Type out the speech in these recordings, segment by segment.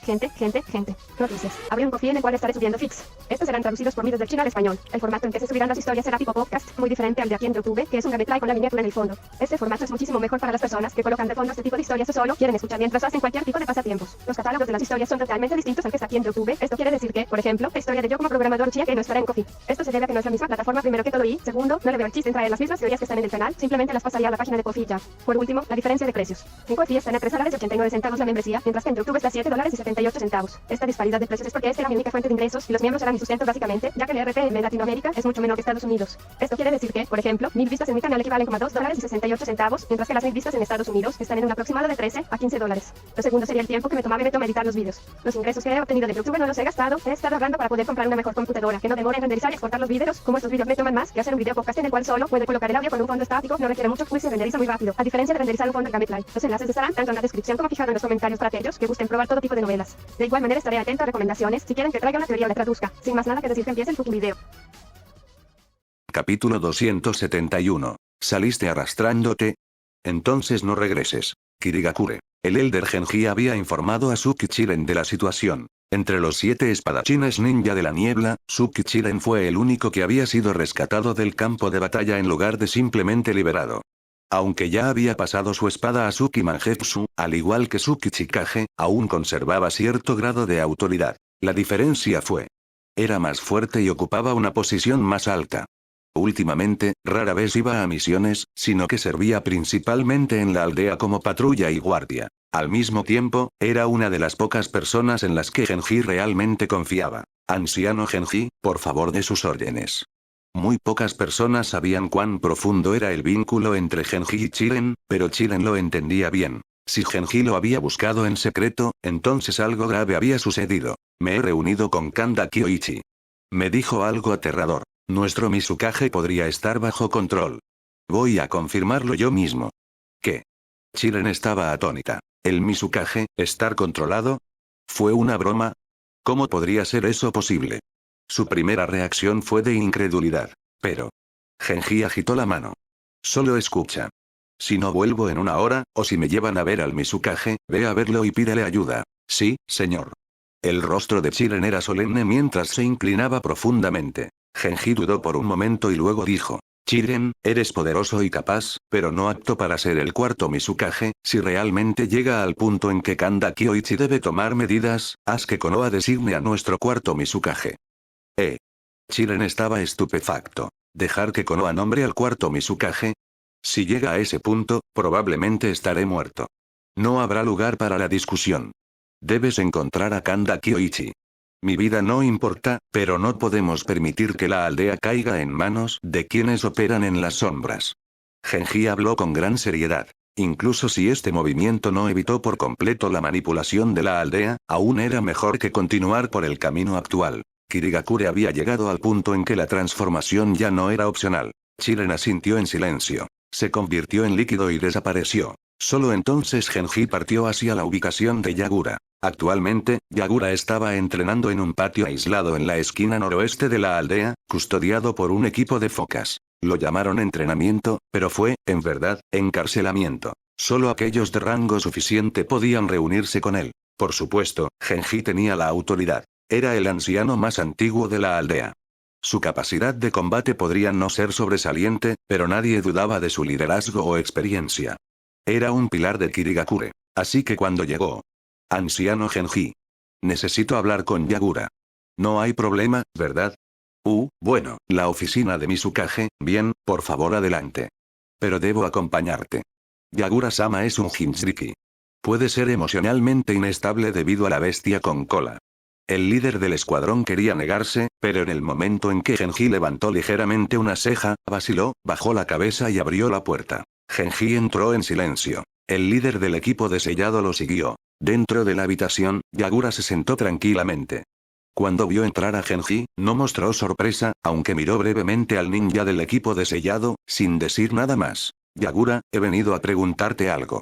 Gente. Noticias. Abre un coffee en el cual estaré subiendo feeds. Estos serán traducidos por mí desde China al español. El formato en que se subirán las historias será tipo podcast, muy diferente al de aquí en YouTube, que es un gameplay con la miniatura en el fondo. Este formato es muchísimo mejor para las personas que colocan de fondo este tipo de historias o solo quieren escuchar mientras hacen cualquier tipo de pasatiempos. Los catálogos de las historias son totalmente distintos al que está aquí en YouTube. Esto quiere decir que, por ejemplo, la historia de yo como programador chía que no estará en Coffee. Esto se debe a que no es la misma plataforma primero que todo y, segundo, no le veo el chiste en traer las mismas teorías que están en el canal, simplemente las pasaría a la página de Coffee ya. Por último, la diferencia de precios. En Coffee están a $3.89 la membresía, mientras que en YouTube está a $7.78. Esta disparidad de precios es porque esta es la única fuente de ingresos y los miembros serán mi sustento básicamente, ya que el RPM en Latinoamérica es mucho menor que Estados Unidos. Esto quiere decir que, por ejemplo, 1000 vistas en mi canal equivalen como a $2.68, mientras que las 1000 vistas en Estados Unidos están en un aproximado de $13 a $15. Lo segundo sería el tiempo que me tomaba editar los vídeos. Los ingresos que he obtenido de YouTube no los he gastado, he estado ahorrando para poder comprar una mejor computadora que no demore en renderizar y exportar los vídeos, como estos vídeos me toman más que hacer un video podcast en el cual solo puede colocar el audio con un fondo estático, no requiere mucho y se renderiza muy rápido, a diferencia de renderizar un fondo Gameplay. Los enlaces estarán tanto en la descripción como fijado en los comentarios para aquellos que gusten probar todo tipo de novelas. De igual manera estaré atento a recomendaciones si quieren que traiga una teoría o la traduzca. Sin más nada que decir, que empiece el fucking video. Capítulo 271. ¿Saliste arrastrándote? Entonces no regreses. Kirigakure. El Elder Genji había informado a Suki Chiren de la situación. Entre los 7 espadachines ninja de la niebla, Suki Chiren fue el único que había sido rescatado del campo de batalla en lugar de simplemente liberado. Aunque ya había pasado su espada a Suki Mangetsu, al igual que Suki Chikage, aún conservaba cierto grado de autoridad. La diferencia fue: era más fuerte y ocupaba una posición más alta. Últimamente, rara vez iba a misiones, sino que servía principalmente en la aldea como patrulla y guardia. Al mismo tiempo, era una de las pocas personas en las que Genji realmente confiaba. Anciano Genji, por favor, de sus órdenes. Muy pocas personas sabían cuán profundo era el vínculo entre Genji y Chiren, pero Chiren lo entendía bien. Si Genji lo había buscado en secreto, entonces algo grave había sucedido. Me he reunido con Kanda Kyoichi. Me dijo algo aterrador. Nuestro Mizukage podría estar bajo control. Voy a confirmarlo yo mismo. ¿Qué? Chiren estaba atónita. ¿El Mizukage, estar controlado? ¿Fue una broma? ¿Cómo podría ser eso posible? Su primera reacción fue de incredulidad. Pero Genji agitó la mano. Solo escucha. Si no vuelvo en una hora, o si me llevan a ver al Mizukage, ve a verlo y pídele ayuda. Sí, señor. El rostro de Chiren era solemne mientras se inclinaba profundamente. Genji dudó por un momento y luego dijo: Chiren, eres poderoso y capaz, pero no apto para ser el cuarto Mizukage. Si realmente llega al punto en que Kanda Kyoichi debe tomar medidas, haz que Konoha designe a nuestro cuarto Mizukage. Chiren estaba estupefacto. ¿Dejar que Konoha nombre al cuarto Mizukage? Si llega a ese punto, probablemente estaré muerto. No habrá lugar para la discusión. Debes encontrar a Kanda Kyoichi. Mi vida no importa, pero no podemos permitir que la aldea caiga en manos de quienes operan en las sombras. Genji habló con gran seriedad. Incluso si este movimiento no evitó por completo la manipulación de la aldea, aún era mejor que continuar por el camino actual. Kirigakure había llegado al punto en que la transformación ya no era opcional. Chiren asintió en silencio. Se convirtió en líquido y desapareció. Solo entonces Genji partió hacia la ubicación de Yagura. Actualmente, Yagura estaba entrenando en un patio aislado en la esquina noroeste de la aldea, custodiado por un equipo de focas. Lo llamaron entrenamiento, pero fue, en verdad, encarcelamiento. Solo aquellos de rango suficiente podían reunirse con él. Por supuesto, Genji tenía la autoridad. Era el anciano más antiguo de la aldea. Su capacidad de combate podría no ser sobresaliente, pero nadie dudaba de su liderazgo o experiencia. Era un pilar de Kirigakure. Así que cuando llegó: Anciano Genji. Necesito hablar con Yagura. No hay problema, ¿verdad? Bueno, la oficina de Mizukage, bien, por favor adelante. Pero debo acompañarte. Yagura-sama es un Jinchuriki. Puede ser emocionalmente inestable debido a la bestia con cola. El líder del escuadrón quería negarse, pero en el momento en que Genji levantó ligeramente una ceja, vaciló, bajó la cabeza y abrió la puerta. Genji entró en silencio. El líder del equipo de sellado lo siguió. Dentro de la habitación, Yagura se sentó tranquilamente. Cuando vio entrar a Genji, no mostró sorpresa, aunque miró brevemente al ninja del equipo de sellado, sin decir nada más. Yagura, he venido a preguntarte algo.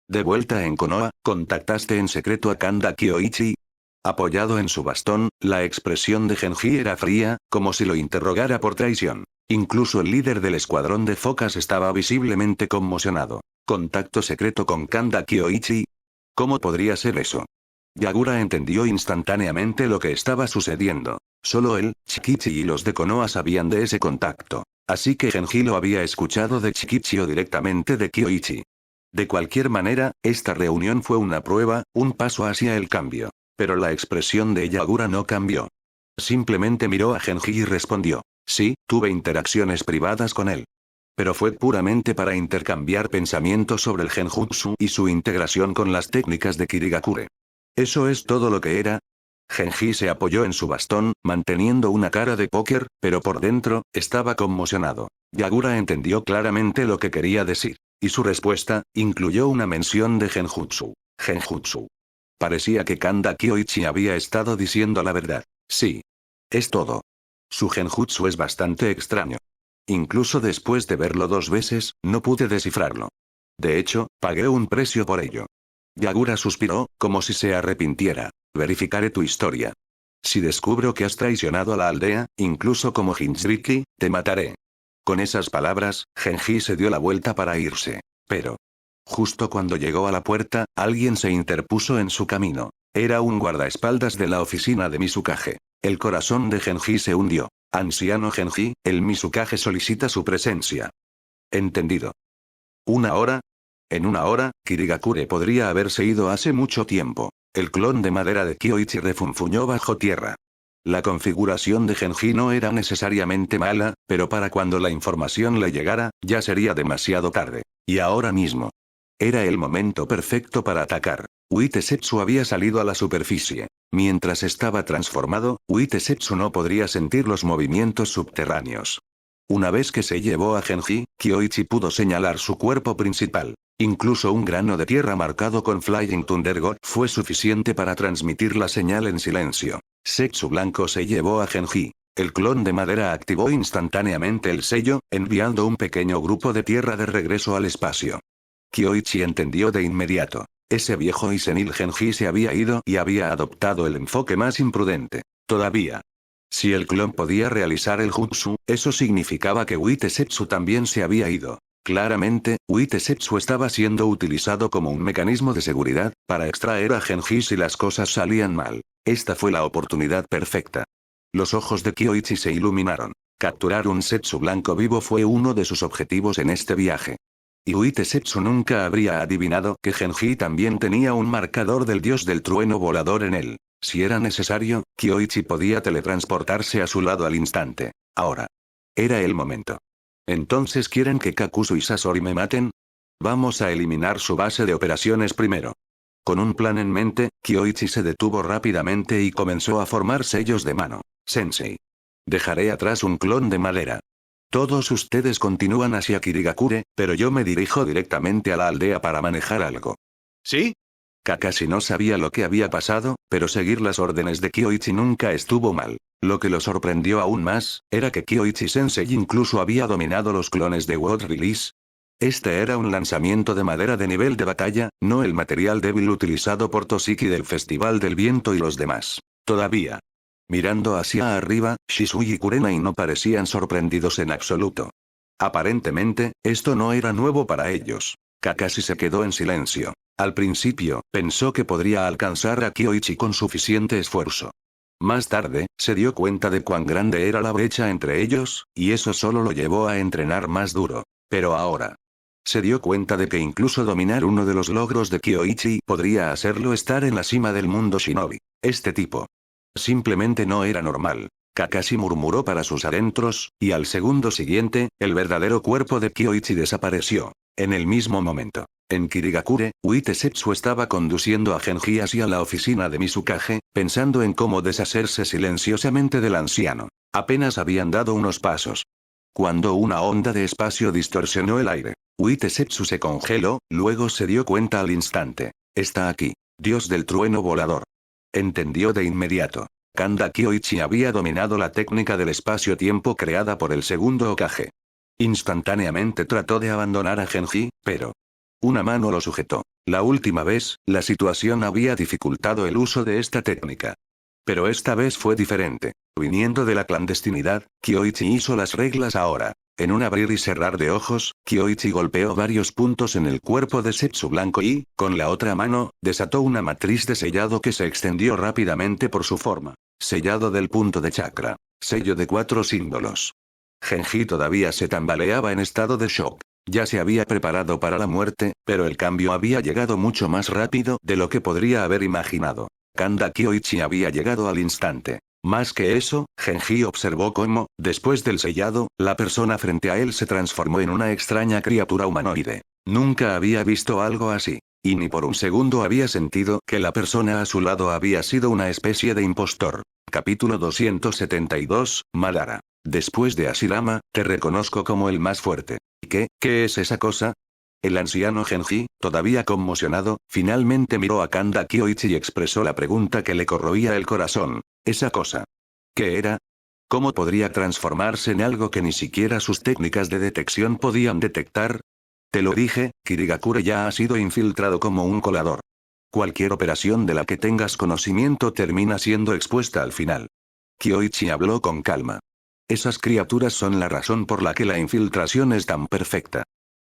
De vuelta en Konoha, ¿contactaste en secreto a Kanda Kyoichi? Apoyado en su bastón, la expresión de Genji era fría, como si lo interrogara por traición. Incluso el líder del escuadrón de focas estaba visiblemente conmocionado. ¿Contacto secreto con Kanda Kyoichi? ¿Cómo podría ser eso? Yagura entendió instantáneamente lo que estaba sucediendo. Solo él, Chikichi y los de Konoha sabían de ese contacto. Así que Genji lo había escuchado de Chikichi o directamente de Kyoichi. De cualquier manera, esta reunión fue una prueba, un paso hacia el cambio. Pero la expresión de Yagura no cambió. Simplemente miró a Genji y respondió. Sí, tuve interacciones privadas con él. Pero fue puramente para intercambiar pensamientos sobre el genjutsu y su integración con las técnicas de Kirigakure. ¿Eso es todo lo que era? Genji se apoyó en su bastón, manteniendo una cara de póker, pero por dentro, estaba conmocionado. Yagura entendió claramente lo que quería decir. Y su respuesta, incluyó una mención de genjutsu. Genjutsu. Parecía que Kanda Kyoichi había estado diciendo la verdad. Sí. Es todo. Su genjutsu es bastante extraño. Incluso después de verlo 2 veces, no pude descifrarlo. De hecho, pagué un precio por ello. Yagura suspiró, como si se arrepintiera. Verificaré tu historia. Si descubro que has traicionado a la aldea, incluso como Jinchuriki, te mataré. Con esas palabras, Genji se dio la vuelta para irse. Pero, justo cuando llegó a la puerta, alguien se interpuso en su camino. Era un guardaespaldas de la oficina de Mizukage. El corazón de Genji se hundió. Anciano Genji, el Mizukage solicita su presencia. Entendido. ¿1 hora? En 1 hora, Kirigakure podría haberse ido hace mucho tiempo. El clon de madera de Kyoichi refunfuñó bajo tierra. La configuración de Genji no era necesariamente mala, pero para cuando la información le llegara, ya sería demasiado tarde. Y ahora mismo. Era el momento perfecto para atacar. Uitesetsu había salido a la superficie. Mientras estaba transformado, Uitesetsu no podría sentir los movimientos subterráneos. Una vez que se llevó a Genji, Kyoichi pudo señalar su cuerpo principal. Incluso un grano de tierra marcado con Flying Thunder God fue suficiente para transmitir la señal en silencio. Setsu Blanco se llevó a Genji. El clon de madera activó instantáneamente el sello, enviando un pequeño grupo de tierra de regreso al espacio. Kyoichi entendió de inmediato. Ese viejo y senil Genji se había ido y había adoptado el enfoque más imprudente. Todavía. Si el clon podía realizar el jutsu, eso significaba que Uitesetsu también se había ido. Claramente, Uitesetsu estaba siendo utilizado como un mecanismo de seguridad, para extraer a Genji si las cosas salían mal. Esta fue la oportunidad perfecta. Los ojos de Kyoichi se iluminaron. Capturar un Setsu blanco vivo fue uno de sus objetivos en este viaje. Y Uitesetsu nunca habría adivinado que Genji también tenía un marcador del dios del trueno volador en él. Si era necesario, Kyoichi podía teletransportarse a su lado al instante. Ahora. Era el momento. ¿Entonces quieren que Kakuzu y Sasori me maten? Vamos a eliminar su base de operaciones primero. Con un plan en mente, Kyoichi se detuvo rápidamente y comenzó a formar sellos de mano. Sensei. Dejaré atrás un clon de madera. Todos ustedes continúan hacia Kirigakure, pero yo me dirijo directamente a la aldea para manejar algo. ¿Sí? Kakashi no sabía lo que había pasado, pero seguir las órdenes de Kyoichi nunca estuvo mal. Lo que lo sorprendió aún más, era que Kyoichi-sensei incluso había dominado los clones de World Release. Este era un lanzamiento de madera de nivel de batalla, no el material débil utilizado por Toshiki del Festival del Viento y los demás. Todavía. Mirando hacia arriba, Shisui y Kurenai no parecían sorprendidos en absoluto. Aparentemente, esto no era nuevo para ellos. Kakashi se quedó en silencio. Al principio, pensó que podría alcanzar a Kyoichi con suficiente esfuerzo. Más tarde, se dio cuenta de cuán grande era la brecha entre ellos, y eso solo lo llevó a entrenar más duro. Pero ahora. Se dio cuenta de que incluso dominar uno de los logros de Kyoichi podría hacerlo estar en la cima del mundo shinobi. Este tipo. Simplemente no era normal. Kakashi murmuró para sus adentros, y al segundo siguiente, el verdadero cuerpo de Kyoichi desapareció. En el mismo momento. En Kirigakure, Uitesetsu estaba conduciendo a Genji hacia la oficina de Mizukage, pensando en cómo deshacerse silenciosamente del anciano. Apenas habían dado unos pasos. Cuando una onda de espacio distorsionó el aire. Uitesetsu se congeló, luego se dio cuenta al instante. Está aquí. Dios del trueno volador. Entendió de inmediato. Kanda Kyoichi había dominado la técnica del espacio-tiempo creada por el segundo Hokage. Instantáneamente trató de abandonar a Genji, pero una mano lo sujetó. La última vez, la situación había dificultado el uso de esta técnica. Pero esta vez fue diferente. Viniendo de la clandestinidad, Kyoichi hizo las reglas ahora. En un abrir y cerrar de ojos, Kyoichi golpeó varios puntos en el cuerpo de Setsu Blanco y, con la otra mano, desató una matriz de sellado que se extendió rápidamente por su forma. Sellado del punto de chakra. Sello de 4 símbolos. Genji todavía se tambaleaba en estado de shock. Ya se había preparado para la muerte, pero el cambio había llegado mucho más rápido de lo que podría haber imaginado. Kanda Kyoichi había llegado al instante. Más que eso, Genji observó cómo, después del sellado, la persona frente a él se transformó en una extraña criatura humanoide. Nunca había visto algo así. Y ni por un segundo había sentido que la persona a su lado había sido una especie de impostor. Capítulo 272, Madara. Después de Hashirama, te reconozco como el más fuerte. ¿Qué es esa cosa? El anciano Genji, todavía conmocionado, finalmente miró a Kanda Kyoichi y expresó la pregunta que le corroía el corazón. ¿Esa cosa? ¿Qué era? ¿Cómo podría transformarse en algo que ni siquiera sus técnicas de detección podían detectar? Te lo dije, Kirigakure ya ha sido infiltrado como un colador. Cualquier operación de la que tengas conocimiento termina siendo expuesta al final. Kyoichi habló con calma. Esas criaturas son la razón por la que la infiltración es tan perfecta.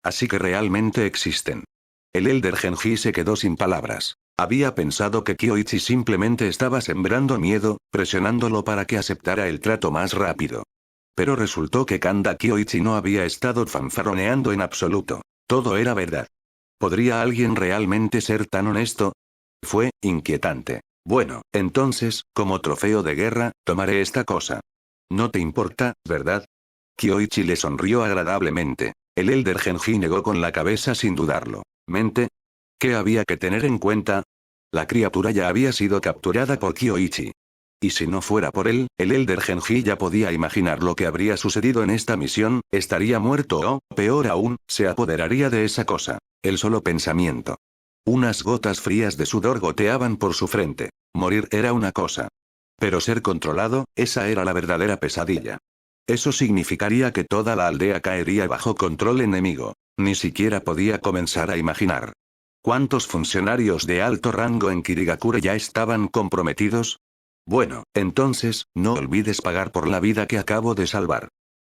Así que realmente existen. El Elder Genji se quedó sin palabras. Había pensado que Kyoichi simplemente estaba sembrando miedo, presionándolo para que aceptara el trato más rápido. Pero resultó que Kanda Kyoichi no había estado fanfarroneando en absoluto. Todo era verdad. ¿Podría alguien realmente ser tan honesto? Fue inquietante. Bueno, entonces, como trofeo de guerra, tomaré esta cosa. No te importa, ¿verdad? Kyoichi le sonrió agradablemente. El Elder Genji negó con la cabeza sin dudarlo. ¿Mente? ¿Qué había que tener en cuenta? La criatura ya había sido capturada por Kyoichi. Y si no fuera por él, el Elder Genji ya podía imaginar lo que habría sucedido en esta misión, estaría muerto o, peor aún, se apoderaría de esa cosa. El solo pensamiento. Unas gotas frías de sudor goteaban por su frente. Morir era una cosa. Pero ser controlado, esa era la verdadera pesadilla. Eso significaría que toda la aldea caería bajo control enemigo. Ni siquiera podía comenzar a imaginar. ¿Cuántos funcionarios de alto rango en Kirigakure ya estaban comprometidos? Bueno, entonces, no olvides pagar por la vida que acabo de salvar.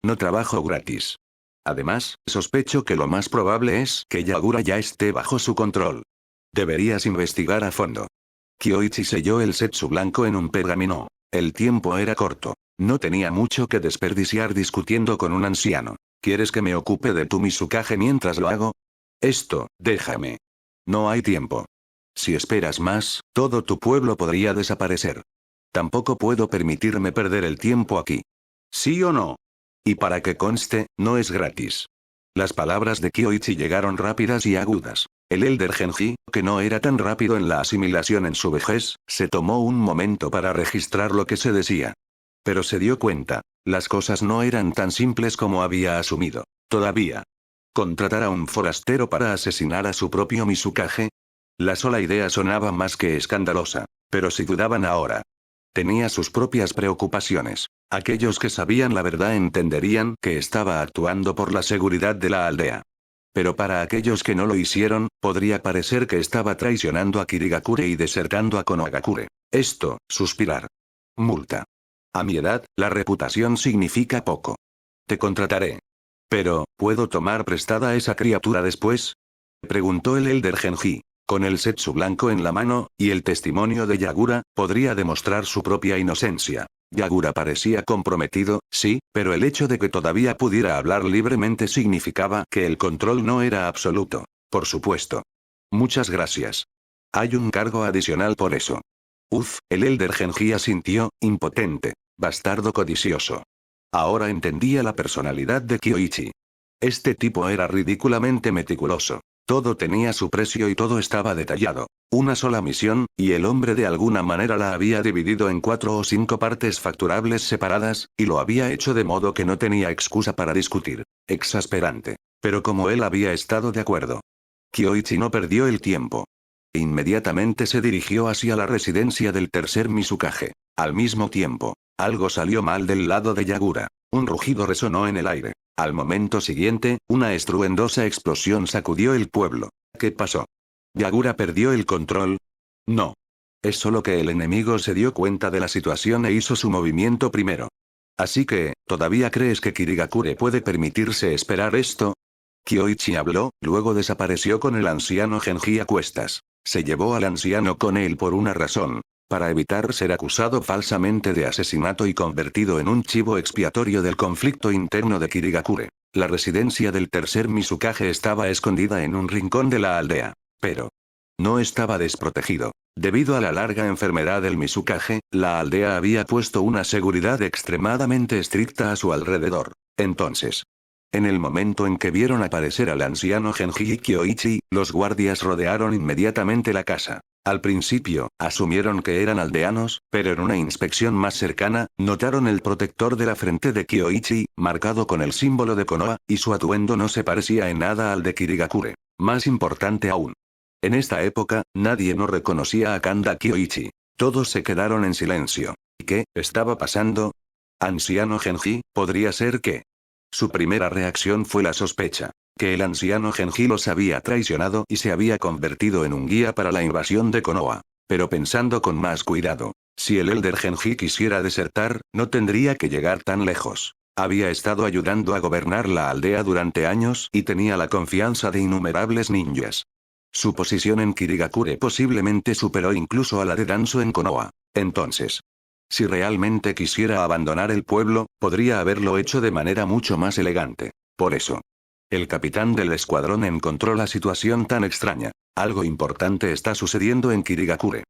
No trabajo gratis. Además, sospecho que lo más probable es que Yagura ya esté bajo su control. Deberías investigar a fondo. Kyoichi selló el Setsu blanco en un pergamino. El tiempo era corto. No tenía mucho que desperdiciar discutiendo con un anciano. ¿Quieres que me ocupe de tu Mizukage mientras lo hago? Esto, déjame. No hay tiempo. Si esperas más, todo tu pueblo podría desaparecer. Tampoco puedo permitirme perder el tiempo aquí. ¿Sí o no? Y para que conste, no es gratis. Las palabras de Kyoichi llegaron rápidas y agudas. El Elder Genji, que no era tan rápido en la asimilación en su vejez, se tomó un momento para registrar lo que se decía. Pero se dio cuenta, las cosas no eran tan simples como había asumido. Todavía. ¿Contratar a un forastero para asesinar a su propio Mizukage? La sola idea sonaba más que escandalosa. Pero si dudaban ahora. Tenía sus propias preocupaciones. Aquellos que sabían la verdad entenderían que estaba actuando por la seguridad de la aldea. Pero para aquellos que no lo hicieron, podría parecer que estaba traicionando a Kirigakure y desertando a Konohagakure. Esto, suspirar. Multa. A mi edad, la reputación significa poco. Te contrataré. Pero, ¿puedo tomar prestada a esa criatura después? Preguntó el Elder Genji. Con el Setsu blanco en la mano, y el testimonio de Yagura, podría demostrar su propia inocencia. Yagura parecía comprometido, sí, pero el hecho de que todavía pudiera hablar libremente significaba que el control no era absoluto. Por supuesto. Muchas gracias. Hay un cargo adicional por eso. El Elder Genji asintió, impotente. Bastardo codicioso. Ahora entendía la personalidad de Kyoichi. Este tipo era ridículamente meticuloso. Todo tenía su precio y todo estaba detallado. Una sola misión, y el hombre de alguna manera la había dividido en 4 o 5 partes facturables separadas, y lo había hecho de modo que no tenía excusa para discutir. Exasperante. Pero como él había estado de acuerdo. Kyoichi no perdió el tiempo. Inmediatamente se dirigió hacia la residencia del tercer Mizukage. Al mismo tiempo, algo salió mal del lado de Yagura. Un rugido resonó en el aire. Al momento siguiente, una estruendosa explosión sacudió el pueblo. ¿Qué pasó? ¿Yagura perdió el control? No. Es solo que el enemigo se dio cuenta de la situación e hizo su movimiento primero. Así que, ¿Todavía crees que Kirigakure puede permitirse esperar esto? Kyoichi habló, luego desapareció con el anciano Genji a cuestas. Se llevó al anciano con él por una razón. Para evitar ser acusado falsamente de asesinato y convertido en un chivo expiatorio del conflicto interno de Kirigakure. La residencia del tercer Mizukage estaba escondida en un rincón de la aldea. Pero no estaba desprotegido. Debido a la larga enfermedad del Mizukage, la aldea había puesto una seguridad extremadamente estricta a su alrededor. Entonces, en el momento en que vieron aparecer al anciano Genji y Kyoichi, los guardias rodearon inmediatamente la casa. Al principio, asumieron que eran aldeanos, pero en una inspección más cercana, notaron el protector de la frente de Kyoichi, marcado con el símbolo de Konoha, y su atuendo no se parecía en nada al de Kirigakure. Más importante aún. En esta época, nadie no reconocía a Kanda Kyoichi. Todos se quedaron en silencio. ¿Y qué estaba pasando? ¿Anciano Genji? ¿Podría ser que? Su primera reacción fue la sospecha. Que el anciano Genji los había traicionado y se había convertido en un guía para la invasión de Konoha. Pero pensando con más cuidado, si el Elder Genji quisiera desertar, no tendría que llegar tan lejos. Había estado ayudando a gobernar la aldea durante años y tenía la confianza de innumerables ninjas. Su posición en Kirigakure posiblemente superó incluso a la de Danzo en Konoha. Entonces, si realmente quisiera abandonar el pueblo, podría haberlo hecho de manera mucho más elegante. Por eso, el capitán del escuadrón encontró la situación tan extraña. Algo importante está sucediendo en Kirigakure.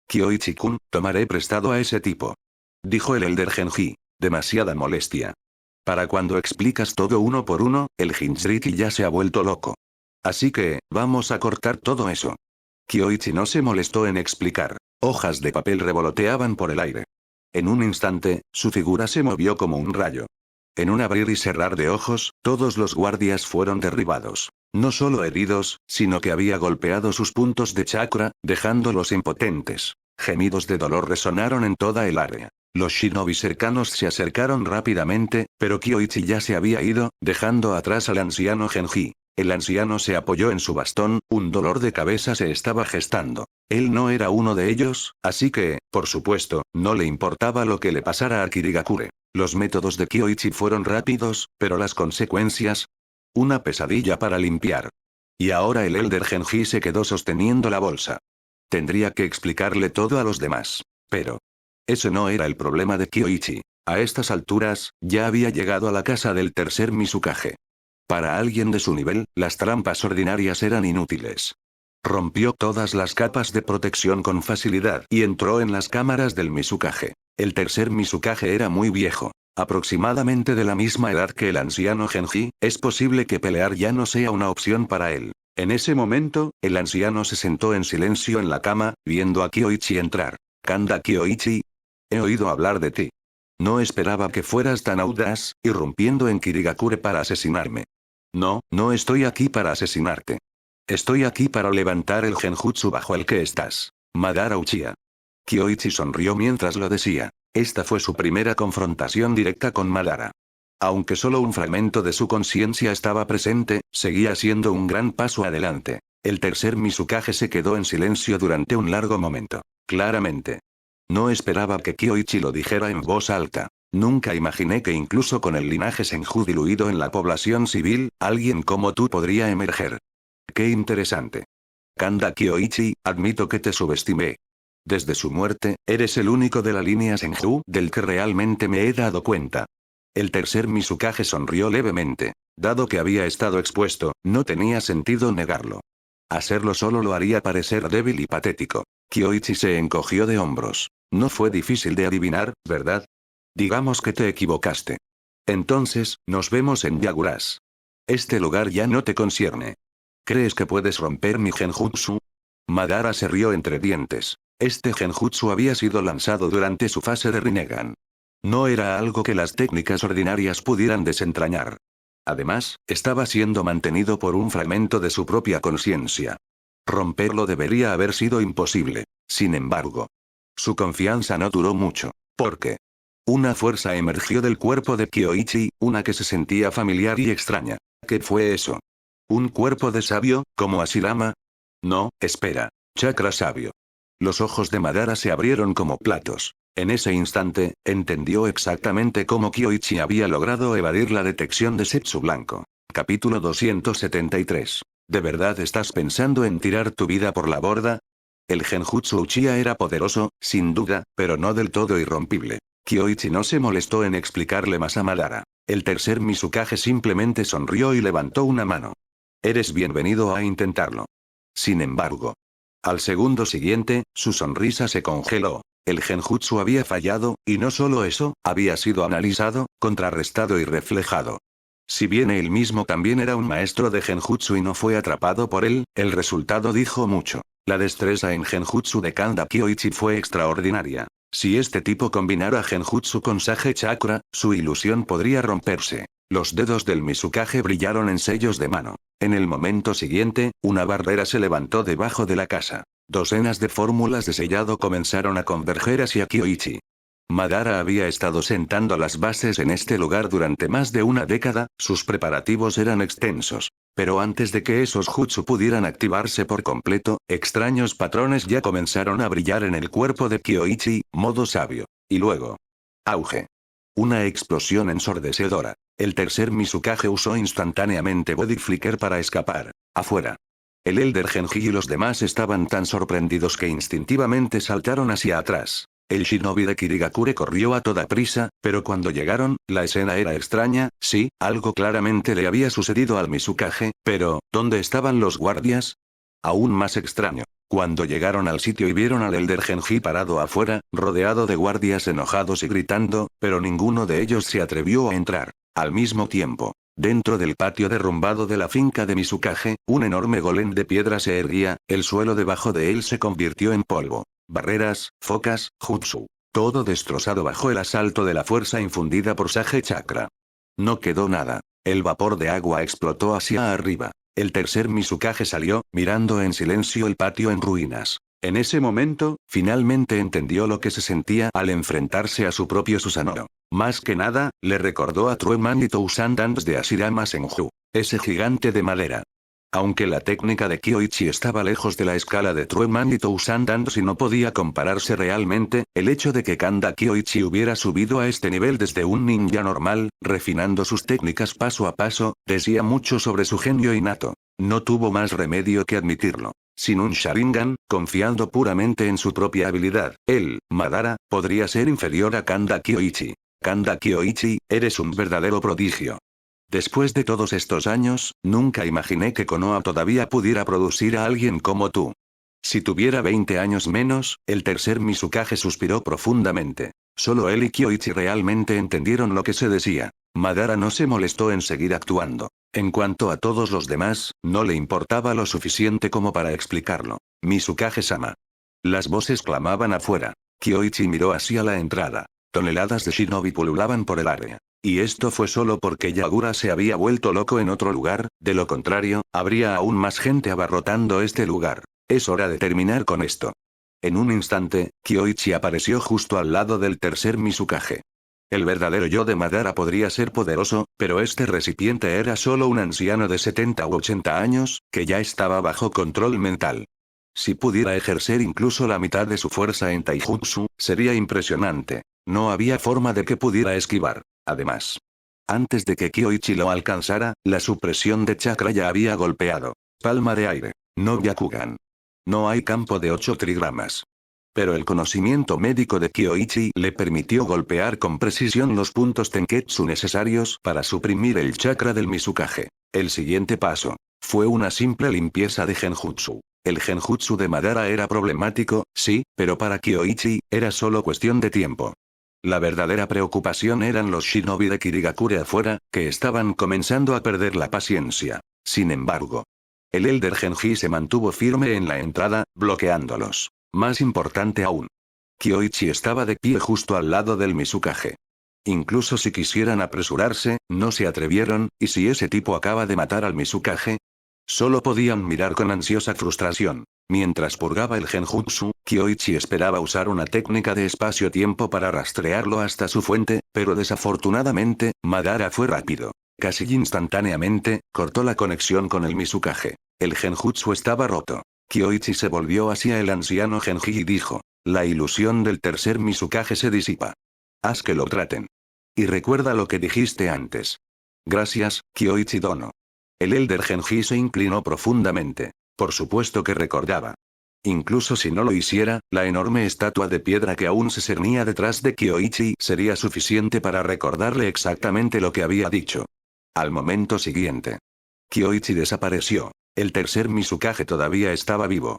Kyoichi-kun, tomaré prestado a ese tipo. Dijo el Elder Genji. Demasiada molestia. Para cuando explicas todo uno por uno, el Jinchuriki ya se ha vuelto loco. Así que, vamos a cortar todo eso. Kyoichi no se molestó en explicar. Hojas de papel revoloteaban por el aire. En un instante, su figura se movió como un rayo. En un abrir y cerrar de ojos, todos los guardias fueron derribados. No solo heridos, sino que había golpeado sus puntos de chakra, dejándolos impotentes. Gemidos de dolor resonaron en toda el área. Los shinobi cercanos se acercaron rápidamente, pero Kyoichi ya se había ido, dejando atrás al anciano Genji. El anciano se apoyó en su bastón, un dolor de cabeza se estaba gestando. Él no era uno de ellos, así que, por supuesto, no le importaba lo que le pasara a Kirigakure. Los métodos de Kyoichi fueron rápidos, pero las consecuencias... Una pesadilla para limpiar. Y ahora el Elder Genji se quedó sosteniendo la bolsa. Tendría que explicarle todo a los demás. Pero ese no era el problema de Kyoichi. A estas alturas, ya había llegado a la casa del tercer Mizukage. Para alguien de su nivel, las trampas ordinarias eran inútiles. Rompió todas las capas de protección con facilidad y entró en las cámaras del Mizukage. El tercer Mizukage era muy viejo. Aproximadamente de la misma edad que el anciano Genji, es posible que pelear ya no sea una opción para él. En ese momento, el anciano se sentó en silencio en la cama, viendo a Kyoichi entrar. Kanda Kyoichi. He oído hablar de ti. No esperaba que fueras tan audaz, irrumpiendo en Kirigakure para asesinarme. No, no estoy aquí para asesinarte. Estoy aquí para levantar el genjutsu bajo el que estás. Madara Uchiha. Kyoichi sonrió mientras lo decía. Esta fue su primera confrontación directa con Madara. Aunque solo un fragmento de su conciencia estaba presente, seguía siendo un gran paso adelante. El tercer Mizukage se quedó en silencio durante un largo momento. Claramente. No esperaba que Kyoichi lo dijera en voz alta. Nunca imaginé que incluso con el linaje Senju diluido en la población civil, alguien como tú podría emerger. Qué interesante. Kanda Kyoichi, admito que te subestimé. Desde su muerte, eres el único de la línea Senju del que realmente me he dado cuenta. El tercer Mizukage sonrió levemente. Dado que había estado expuesto, no tenía sentido negarlo. Hacerlo solo lo haría parecer débil y patético. Kyoichi se encogió de hombros. No fue difícil de adivinar, ¿verdad? Digamos que te equivocaste. Entonces, nos vemos en Yaguras. Este lugar ya no te concierne. ¿Crees que puedes romper mi genjutsu? Madara se rió entre dientes. Este genjutsu había sido lanzado durante su fase de Rinnegan. No era algo que las técnicas ordinarias pudieran desentrañar. Además, estaba siendo mantenido por un fragmento de su propia conciencia. Romperlo debería haber sido imposible. Sin embargo, su confianza no duró mucho. ¿Por qué? Una fuerza emergió del cuerpo de Kyoichi, una que se sentía familiar y extraña. ¿Qué fue eso? ¿Un cuerpo de sabio, como Hashirama? No, espera. Chakra sabio. Los ojos de Madara se abrieron como platos. En ese instante, entendió exactamente cómo Kyoichi había logrado evadir la detección de Setsu Blanco. Capítulo 273. ¿De verdad estás pensando en tirar tu vida por la borda? El Genjutsu Uchiha era poderoso, sin duda, pero no del todo irrompible. Kyoichi no se molestó en explicarle más a Madara. El tercer Mizukage simplemente sonrió y levantó una mano. Eres bienvenido a intentarlo. Sin embargo, al segundo siguiente, su sonrisa se congeló. El genjutsu había fallado, y no solo eso, había sido analizado, contrarrestado y reflejado. Si bien él mismo también era un maestro de genjutsu y no fue atrapado por él, el resultado dijo mucho. La destreza en genjutsu de Kanda Kyoichi fue extraordinaria. Si este tipo combinara genjutsu con Sage Chakra, su ilusión podría romperse. Los dedos del Mizukage brillaron en sellos de mano. En el momento siguiente, una barrera se levantó debajo de la casa. Docenas de fórmulas de sellado comenzaron a converger hacia Kyoichi. Madara había estado sentando las bases en este lugar durante más de una década, sus preparativos eran extensos. Pero antes de que esos jutsu pudieran activarse por completo, extraños patrones ya comenzaron a brillar en el cuerpo de Kyoichi, modo sabio. Y luego. Auge. Una explosión ensordecedora. El tercer Mizukage usó instantáneamente Body Flicker para escapar. Afuera. El Elder Genji y los demás estaban tan sorprendidos que instintivamente saltaron hacia atrás. El shinobi de Kirigakure corrió a toda prisa, pero cuando llegaron, la escena era extraña, sí, algo claramente le había sucedido al Mizukage, pero, ¿dónde estaban los guardias? Aún más extraño. Cuando llegaron al sitio y vieron al Elder Genji parado afuera, rodeado de guardias enojados y gritando, pero ninguno de ellos se atrevió a entrar. Al mismo tiempo, dentro del patio derrumbado de la finca de Mizukage, un enorme golem de piedra se erguía, el suelo debajo de él se convirtió en polvo. Barreras, focas, jutsu. Todo destrozado bajo el asalto de la fuerza infundida por Sage Chakra. No quedó nada. El vapor de agua explotó hacia arriba. El tercer Mizukage salió, mirando en silencio el patio en ruinas. En ese momento, finalmente entendió lo que se sentía al enfrentarse a su propio Susanoo. Más que nada, le recordó a Trueman y Tousan Dance de Ashirama Senju. Ese gigante de madera. Aunque la técnica de Kyoichi estaba lejos de la escala de Trueman y Tousan Dance y no podía compararse realmente, el hecho de que Kanda Kyoichi hubiera subido a este nivel desde un ninja normal, refinando sus técnicas paso a paso, decía mucho sobre su genio innato. No tuvo más remedio que admitirlo. Sin un Sharingan, confiando puramente en su propia habilidad, él, Madara, podría ser inferior a Kanda Kyoichi. Kanda Kyoichi, eres un verdadero prodigio. Después de todos estos años, nunca imaginé que Konoha todavía pudiera producir a alguien como tú. Si tuviera 20 años menos, el tercer Mizukage suspiró profundamente. Solo él y Kyoichi realmente entendieron lo que se decía. Madara no se molestó en seguir actuando. En cuanto a todos los demás, no le importaba lo suficiente como para explicarlo. Mizukage-sama. Las voces clamaban afuera. Kyoichi miró hacia la entrada. Toneladas de shinobi pululaban por el área. Y esto fue solo porque Yagura se había vuelto loco en otro lugar, de lo contrario, habría aún más gente abarrotando este lugar. Es hora de terminar con esto. En un instante, Kyoichi apareció justo al lado del tercer Mizukage. El verdadero yo de Madara podría ser poderoso, pero este recipiente era solo un anciano de 70 u 80 años, que ya estaba bajo control mental. Si pudiera ejercer incluso la mitad de su fuerza en Taijutsu, sería impresionante. No había forma de que pudiera esquivar. Además, antes de que Kyoichi lo alcanzara, la supresión de chakra ya había golpeado. Palma de aire. No Byakugan. No hay campo de 8 trigramas. Pero el conocimiento médico de Kyoichi le permitió golpear con precisión los puntos Tenketsu necesarios para suprimir el chakra del Mizukage. El siguiente paso fue una simple limpieza de genjutsu. El genjutsu de Madara era problemático, sí, pero para Kyoichi, era solo cuestión de tiempo. La verdadera preocupación eran los shinobi de Kirigakure afuera, que estaban comenzando a perder la paciencia. Sin embargo, el Elder Genji se mantuvo firme en la entrada, bloqueándolos. Más importante aún, Kyoichi estaba de pie justo al lado del Mizukage. Incluso si quisieran apresurarse, no se atrevieron, y si ese tipo acaba de matar al Mizukage, solo podían mirar con ansiosa frustración. Mientras purgaba el genjutsu, Kyoichi esperaba usar una técnica de espacio-tiempo para rastrearlo hasta su fuente, pero desafortunadamente, Madara fue rápido. Casi instantáneamente, cortó la conexión con el Mizukage. El genjutsu estaba roto. Kyoichi se volvió hacia el anciano Genji y dijo: La ilusión del tercer Mizukage se disipa. Haz que lo traten. Y recuerda lo que dijiste antes. Gracias, Kyoichi Dono. El Elder Genji se inclinó profundamente. Por supuesto que recordaba. Incluso si no lo hiciera, la enorme estatua de piedra que aún se cernía detrás de Kyoichi sería suficiente para recordarle exactamente lo que había dicho. Al momento siguiente, Kyoichi desapareció. El tercer Mizukage todavía estaba vivo.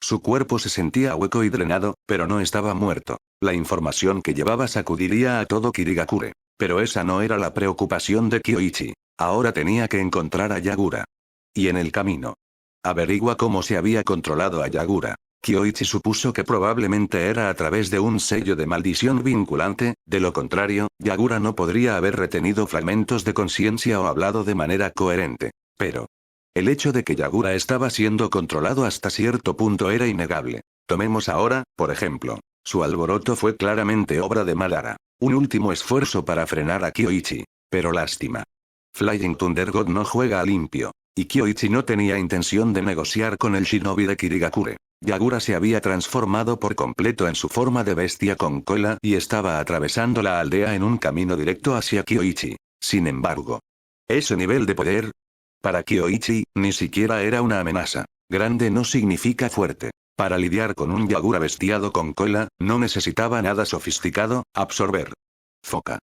Su cuerpo se sentía hueco y drenado, pero no estaba muerto. La información que llevaba sacudiría a todo Kirigakure. Pero esa no era la preocupación de Kyoichi. Ahora tenía que encontrar a Yagura. Y en el camino. Averigua cómo se había controlado a Yagura. Kyoichi supuso que probablemente era a través de un sello de maldición vinculante, de lo contrario, Yagura no podría haber retenido fragmentos de conciencia o hablado de manera coherente. Pero el hecho de que Yagura estaba siendo controlado hasta cierto punto era innegable. Tomemos ahora, por ejemplo, su alboroto fue claramente obra de Madara. Un último esfuerzo para frenar a Kyoichi. Pero lástima. Flying Thunder God no juega a limpio. Y Kyoichi no tenía intención de negociar con el shinobi de Kirigakure. Yagura se había transformado por completo en su forma de bestia con cola y estaba atravesando la aldea en un camino directo hacia Kyoichi. Sin embargo, ese nivel de poder, para Kyoichi, ni siquiera era una amenaza. Grande no significa fuerte. Para lidiar con un Yagura bestiado con cola, no necesitaba nada sofisticado, absorber. Foca.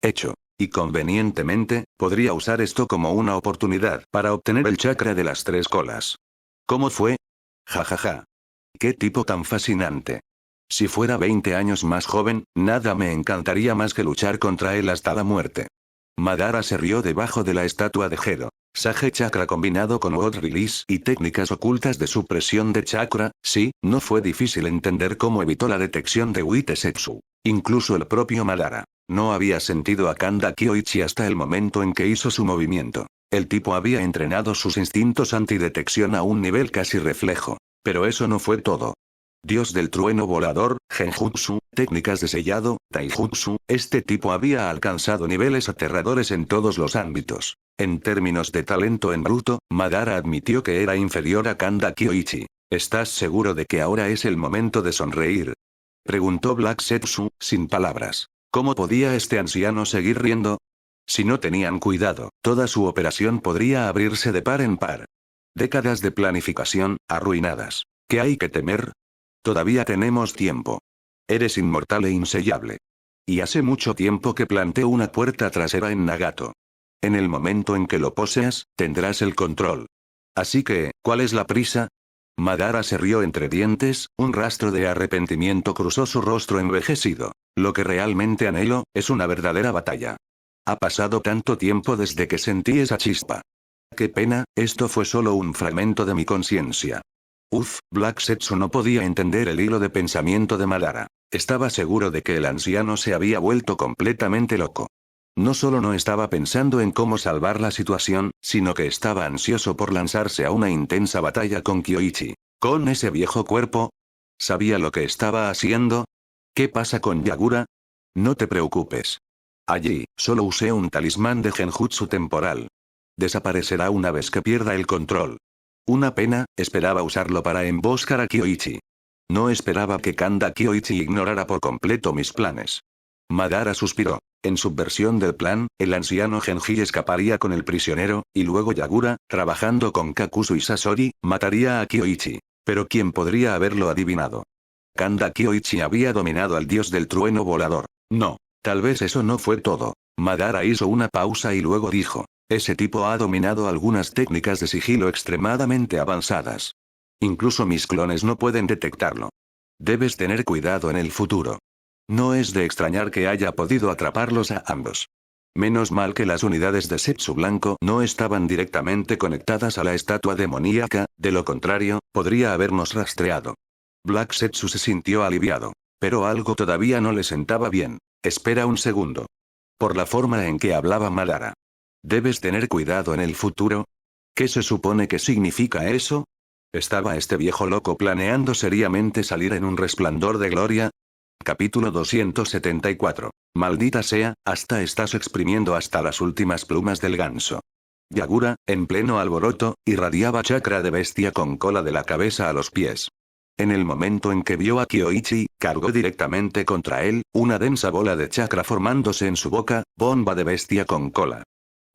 Hecho. Y convenientemente, podría usar esto como una oportunidad para obtener el chakra de las tres colas. ¿Cómo fue? Jajaja. Qué tipo tan fascinante. Si fuera 20 años más joven, nada me encantaría más que luchar contra él hasta la muerte. Madara se rió debajo de la estatua de Gedo. Sage Chakra combinado con Word Release y técnicas ocultas de supresión de chakra, sí, no fue difícil entender cómo evitó la detección de Witesetsu. Incluso el propio Madara no había sentido a Kanda Kyoichi hasta el momento en que hizo su movimiento. El tipo había entrenado sus instintos antidetección a un nivel casi reflejo. Pero eso no fue todo. Dios del trueno volador, Genjutsu, técnicas de sellado, Taijutsu, este tipo había alcanzado niveles aterradores en todos los ámbitos. En términos de talento en bruto, Madara admitió que era inferior a Kanda Kyoichi. ¿Estás seguro de que ahora es el momento de sonreír? Preguntó Black Setsu, sin palabras. ¿Cómo podía este anciano seguir riendo? Si no tenían cuidado, toda su operación podría abrirse de par en par. Décadas de planificación, arruinadas. ¿Qué hay que temer? Todavía tenemos tiempo. Eres inmortal e insellable. Y hace mucho tiempo que planté una puerta trasera en Nagato. En el momento en que lo poseas, tendrás el control. Así que, ¿cuál es la prisa? Madara se rió entre dientes, un rastro de arrepentimiento cruzó su rostro envejecido. Lo que realmente anhelo, es una verdadera batalla. Ha pasado tanto tiempo desde que sentí esa chispa. Qué pena, esto fue solo un fragmento de mi conciencia. Black Setsu no podía entender el hilo de pensamiento de Madara. Estaba seguro de que el anciano se había vuelto completamente loco. No solo no estaba pensando en cómo salvar la situación, sino que estaba ansioso por lanzarse a una intensa batalla con Kyoichi. ¿Con ese viejo cuerpo? ¿Sabía lo que estaba haciendo? ¿Qué pasa con Yagura? No te preocupes. Allí, solo usé un talismán de genjutsu temporal. Desaparecerá una vez que pierda el control. Una pena, esperaba usarlo para emboscar a Kyoichi. No esperaba que Kanda Kyoichi ignorara por completo mis planes. Madara suspiró. En su versión del plan, el anciano Genji escaparía con el prisionero, y luego Yagura, trabajando con Kakuzu y Sasori, mataría a Kyoichi. Pero ¿quién podría haberlo adivinado? Kanda Kyoichi había dominado al dios del trueno volador. No, tal vez eso no fue todo. Madara hizo una pausa y luego dijo. Ese tipo ha dominado algunas técnicas de sigilo extremadamente avanzadas. Incluso mis clones no pueden detectarlo. Debes tener cuidado en el futuro. No es de extrañar que haya podido atraparlos a ambos. Menos mal que las unidades de Setsu Blanco no estaban directamente conectadas a la estatua demoníaca, de lo contrario, podría habernos rastreado. Black Setsu se sintió aliviado. Pero algo todavía no le sentaba bien. Espera un segundo. Por la forma en que hablaba Madara. ¿Debes tener cuidado en el futuro? ¿Qué se supone que significa eso? ¿Estaba este viejo loco planeando seriamente salir en un resplandor de gloria? Capítulo 274. Maldita sea, hasta estás exprimiendo hasta las últimas plumas del ganso. Yagura, en pleno alboroto, irradiaba chakra de bestia con cola de la cabeza a los pies. En el momento en que vio a Kyoichi, cargó directamente contra él, una densa bola de chakra formándose en su boca, bomba de bestia con cola.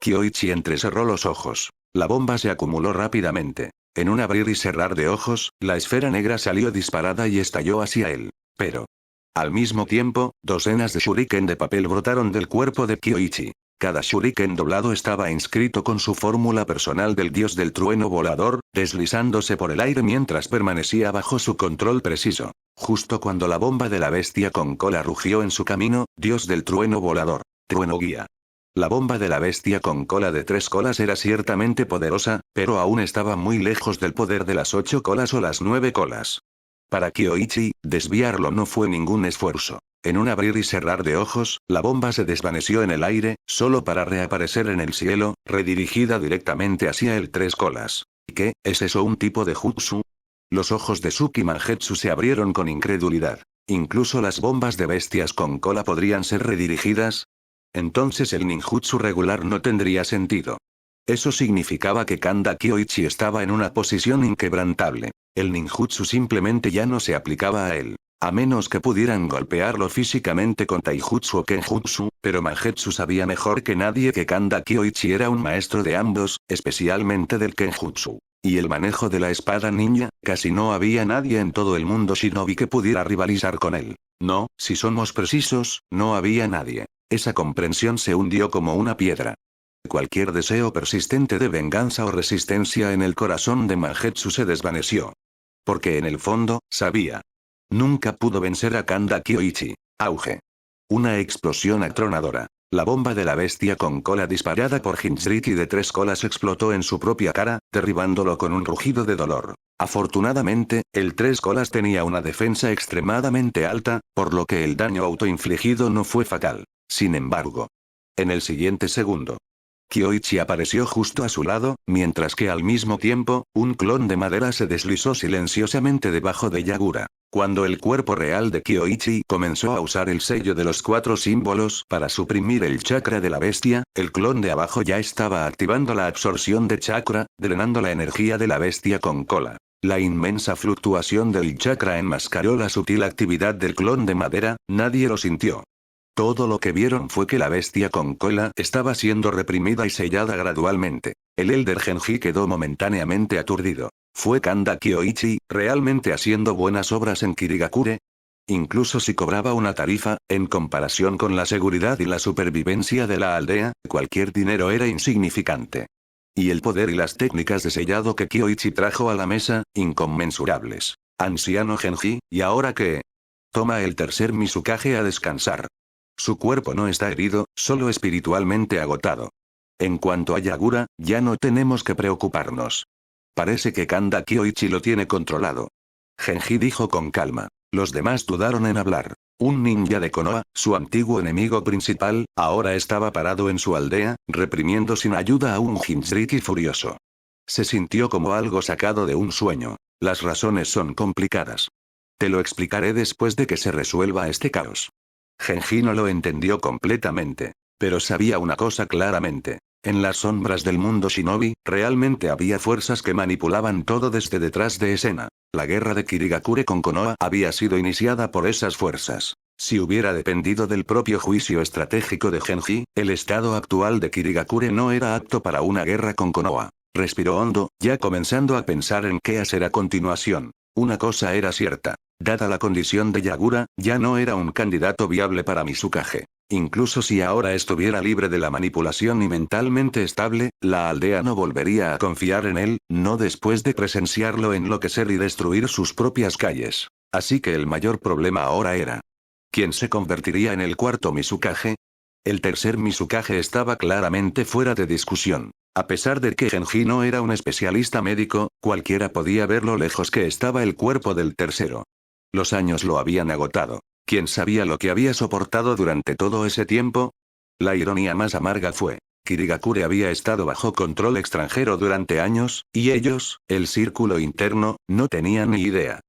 Kyoichi entrecerró los ojos. La bomba se acumuló rápidamente. En un abrir y cerrar de ojos, la esfera negra salió disparada y estalló hacia él. Pero, al mismo tiempo, docenas de shuriken de papel brotaron del cuerpo de Kyoichi. Cada shuriken doblado estaba inscrito con su fórmula personal del dios del trueno volador, deslizándose por el aire mientras permanecía bajo su control preciso. Justo cuando la bomba de la bestia con cola rugió en su camino, dios del trueno volador, trueno guía. La bomba de la bestia con cola de 3 colas era ciertamente poderosa, pero aún estaba muy lejos del poder de las 8 colas o las 9 colas. Para Kyoichi, desviarlo no fue ningún esfuerzo. En un abrir y cerrar de ojos, la bomba se desvaneció en el aire, solo para reaparecer en el cielo, redirigida directamente hacia el 3 colas. ¿Qué? ¿Es eso un tipo de jutsu? Los ojos de Suki Mangetsu se abrieron con incredulidad. ¿Incluso las bombas de bestias con cola podrían ser redirigidas? Entonces el ninjutsu regular no tendría sentido. Eso significaba que Kanda Kyoichi estaba en una posición inquebrantable. El ninjutsu simplemente ya no se aplicaba a él. A menos que pudieran golpearlo físicamente con taijutsu o kenjutsu, pero Mangetsu sabía mejor que nadie que Kanda Kyoichi era un maestro de ambos, especialmente del kenjutsu. Y el manejo de la espada ninja, casi no había nadie en todo el mundo shinobi que pudiera rivalizar con él. No, si somos precisos, no había nadie. Esa comprensión se hundió como una piedra. Cualquier deseo persistente de venganza o resistencia en el corazón de Mangetsu se desvaneció. Porque en el fondo, sabía. Nunca pudo vencer a Kanda Kyoichi. Auge. Una explosión atronadora. La bomba de la bestia con cola disparada por Jinchuriki de 3 colas explotó en su propia cara, derribándolo con un rugido de dolor. Afortunadamente, el 3 colas tenía una defensa extremadamente alta, por lo que el daño autoinfligido no fue fatal. Sin embargo, en el siguiente segundo, Kyoichi apareció justo a su lado, mientras que al mismo tiempo, un clon de madera se deslizó silenciosamente debajo de Yagura. Cuando el cuerpo real de Kyoichi comenzó a usar el sello de los 4 símbolos para suprimir el chakra de la bestia, el clon de abajo ya estaba activando la absorción de chakra, drenando la energía de la bestia con cola. La inmensa fluctuación del chakra enmascaró la sutil actividad del clon de madera, nadie lo sintió. Todo lo que vieron fue que la bestia con cola estaba siendo reprimida y sellada gradualmente. El Elder Genji quedó momentáneamente aturdido. ¿Fue Kanda Kyoichi realmente haciendo buenas obras en Kirigakure? Incluso si cobraba una tarifa, en comparación con la seguridad y la supervivencia de la aldea, cualquier dinero era insignificante. Y el poder y las técnicas de sellado que Kyoichi trajo a la mesa, inconmensurables. Anciano Genji, ¿y ahora qué? Toma el tercer Mizukage a descansar. Su cuerpo no está herido, solo espiritualmente agotado. En cuanto a Yagura, ya no tenemos que preocuparnos. Parece que Kanda Kyoichi lo tiene controlado. Genji dijo con calma. Los demás dudaron en hablar. Un ninja de Konoha, su antiguo enemigo principal, ahora estaba parado en su aldea, reprimiendo sin ayuda a un Jinchuriki furioso. Se sintió como algo sacado de un sueño. Las razones son complicadas. Te lo explicaré después de que se resuelva este caos. Genji no lo entendió completamente. Pero sabía una cosa claramente. En las sombras del mundo shinobi, realmente había fuerzas que manipulaban todo desde detrás de escena. La guerra de Kirigakure con Konoha había sido iniciada por esas fuerzas. Si hubiera dependido del propio juicio estratégico de Genji, el estado actual de Kirigakure no era apto para una guerra con Konoha. Respiró hondo, ya comenzando a pensar en qué hacer a continuación. Una cosa era cierta. Dada la condición de Yagura, ya no era un candidato viable para Mizukage. Incluso si ahora estuviera libre de la manipulación y mentalmente estable, la aldea no volvería a confiar en él, no después de presenciarlo enloquecer y destruir sus propias calles. Así que el mayor problema ahora era: ¿quién se convertiría en el cuarto Mizukage? El tercer Mizukage estaba claramente fuera de discusión. A pesar de que Genji no era un especialista médico, cualquiera podía ver lo lejos que estaba el cuerpo del tercero. Los años lo habían agotado. ¿Quién sabía lo que había soportado durante todo ese tiempo? La ironía más amarga fue: Kirigakure había estado bajo control extranjero durante años, y ellos, el círculo interno, no tenían ni idea.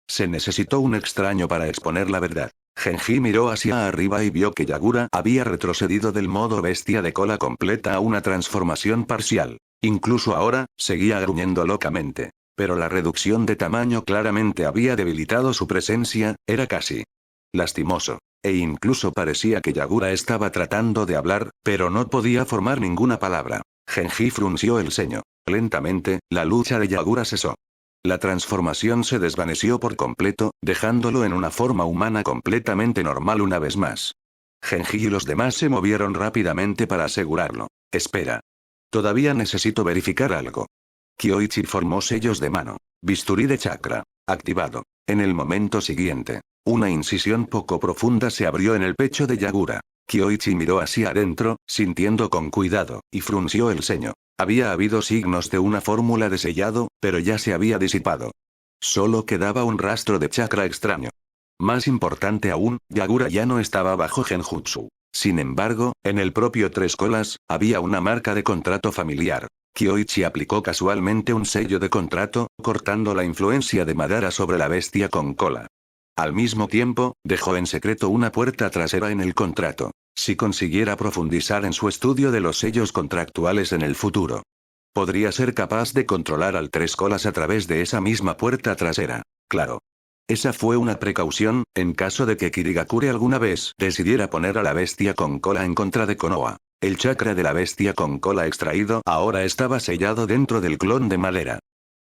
Se necesitó un extraño para exponer la verdad. Genji miró hacia arriba y vio que Yagura había retrocedido del modo bestia de cola completa a una transformación parcial. Incluso ahora, seguía gruñendo locamente. Pero la reducción de tamaño claramente había debilitado su presencia, era casi lastimoso. E incluso parecía que Yagura estaba tratando de hablar, pero no podía formar ninguna palabra. Genji frunció el ceño. Lentamente, la lucha de Yagura cesó. La transformación se desvaneció por completo, dejándolo en una forma humana completamente normal una vez más. Genji y los demás se movieron rápidamente para asegurarlo. Espera. Todavía necesito verificar algo. Kyoichi formó sellos de mano. Bisturí de chakra. Activado. En el momento siguiente, una incisión poco profunda se abrió en el pecho de Yagura. Kyoichi miró hacia adentro, sintiendo con cuidado, y frunció el ceño. Había habido signos de una fórmula de sellado, pero ya se había disipado. Solo quedaba un rastro de chakra extraño. Más importante aún, Yagura ya no estaba bajo genjutsu. Sin embargo, en el propio Tres Colas, había una marca de contrato familiar. Kyoichi aplicó casualmente un sello de contrato, cortando la influencia de Madara sobre la bestia con cola. Al mismo tiempo, dejó en secreto una puerta trasera en el contrato. Si consiguiera profundizar en su estudio de los sellos contractuales en el futuro, podría ser capaz de controlar al Tres Colas a través de esa misma puerta trasera. Claro. Esa fue una precaución, en caso de que Kirigakure alguna vez decidiera poner a la bestia con cola en contra de Konoha. El chakra de la bestia con cola extraído ahora estaba sellado dentro del clon de madera.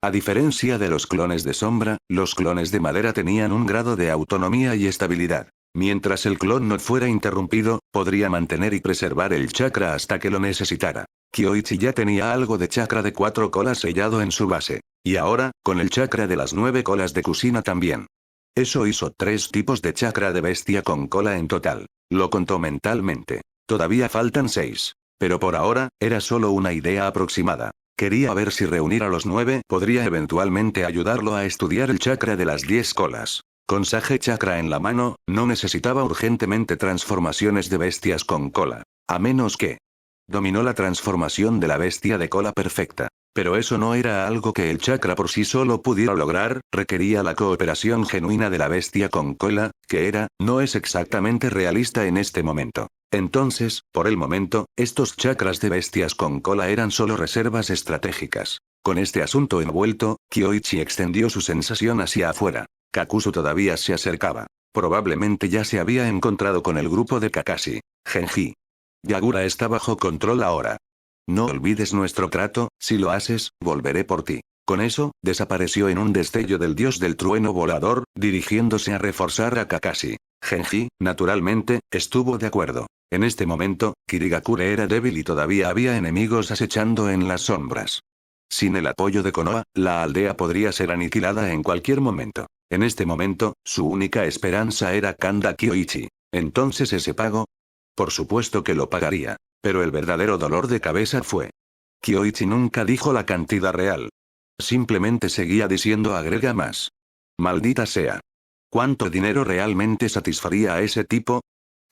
A diferencia de los clones de sombra, los clones de madera tenían un grado de autonomía y estabilidad. Mientras el clon no fuera interrumpido, podría mantener y preservar el chakra hasta que lo necesitara. Kyoichi ya tenía algo de chakra de 4 colas sellado en su base. Y ahora, con el chakra de las 9 colas de Kushina también. Eso hizo 3 tipos de chakra de bestia con cola en total. Lo contó mentalmente. Todavía faltan 6. Pero por ahora, era solo una idea aproximada. Quería ver si reunir a los 9 podría eventualmente ayudarlo a estudiar el chakra de las 10 colas. Con Sage Chakra en la mano, no necesitaba urgentemente transformaciones de bestias con cola. A menos que dominó la transformación de la bestia de cola perfecta. Pero eso no era algo que el chakra por sí solo pudiera lograr, requería la cooperación genuina de la bestia con cola, que no es exactamente realista en este momento. Entonces, por el momento, estos chakras de bestias con cola eran solo reservas estratégicas. Con este asunto envuelto, Kyoichi extendió su sensación hacia afuera. Kakuzu todavía se acercaba. Probablemente ya se había encontrado con el grupo de Kakashi. Genji. Yagura está bajo control ahora. No olvides nuestro trato, si lo haces, volveré por ti. Con eso, desapareció en un destello del dios del trueno volador, dirigiéndose a reforzar a Kakashi. Genji, naturalmente, estuvo de acuerdo. En este momento, Kirigakure era débil y todavía había enemigos acechando en las sombras. Sin el apoyo de Konoha, la aldea podría ser aniquilada en cualquier momento. En este momento, su única esperanza era Kanda Kyoichi. Entonces ese pago. Por supuesto que lo pagaría. Pero el verdadero dolor de cabeza fue. Kyoichi nunca dijo la cantidad real. Simplemente seguía diciendo agrega más. Maldita sea. ¿Cuánto dinero realmente satisfaría a ese tipo?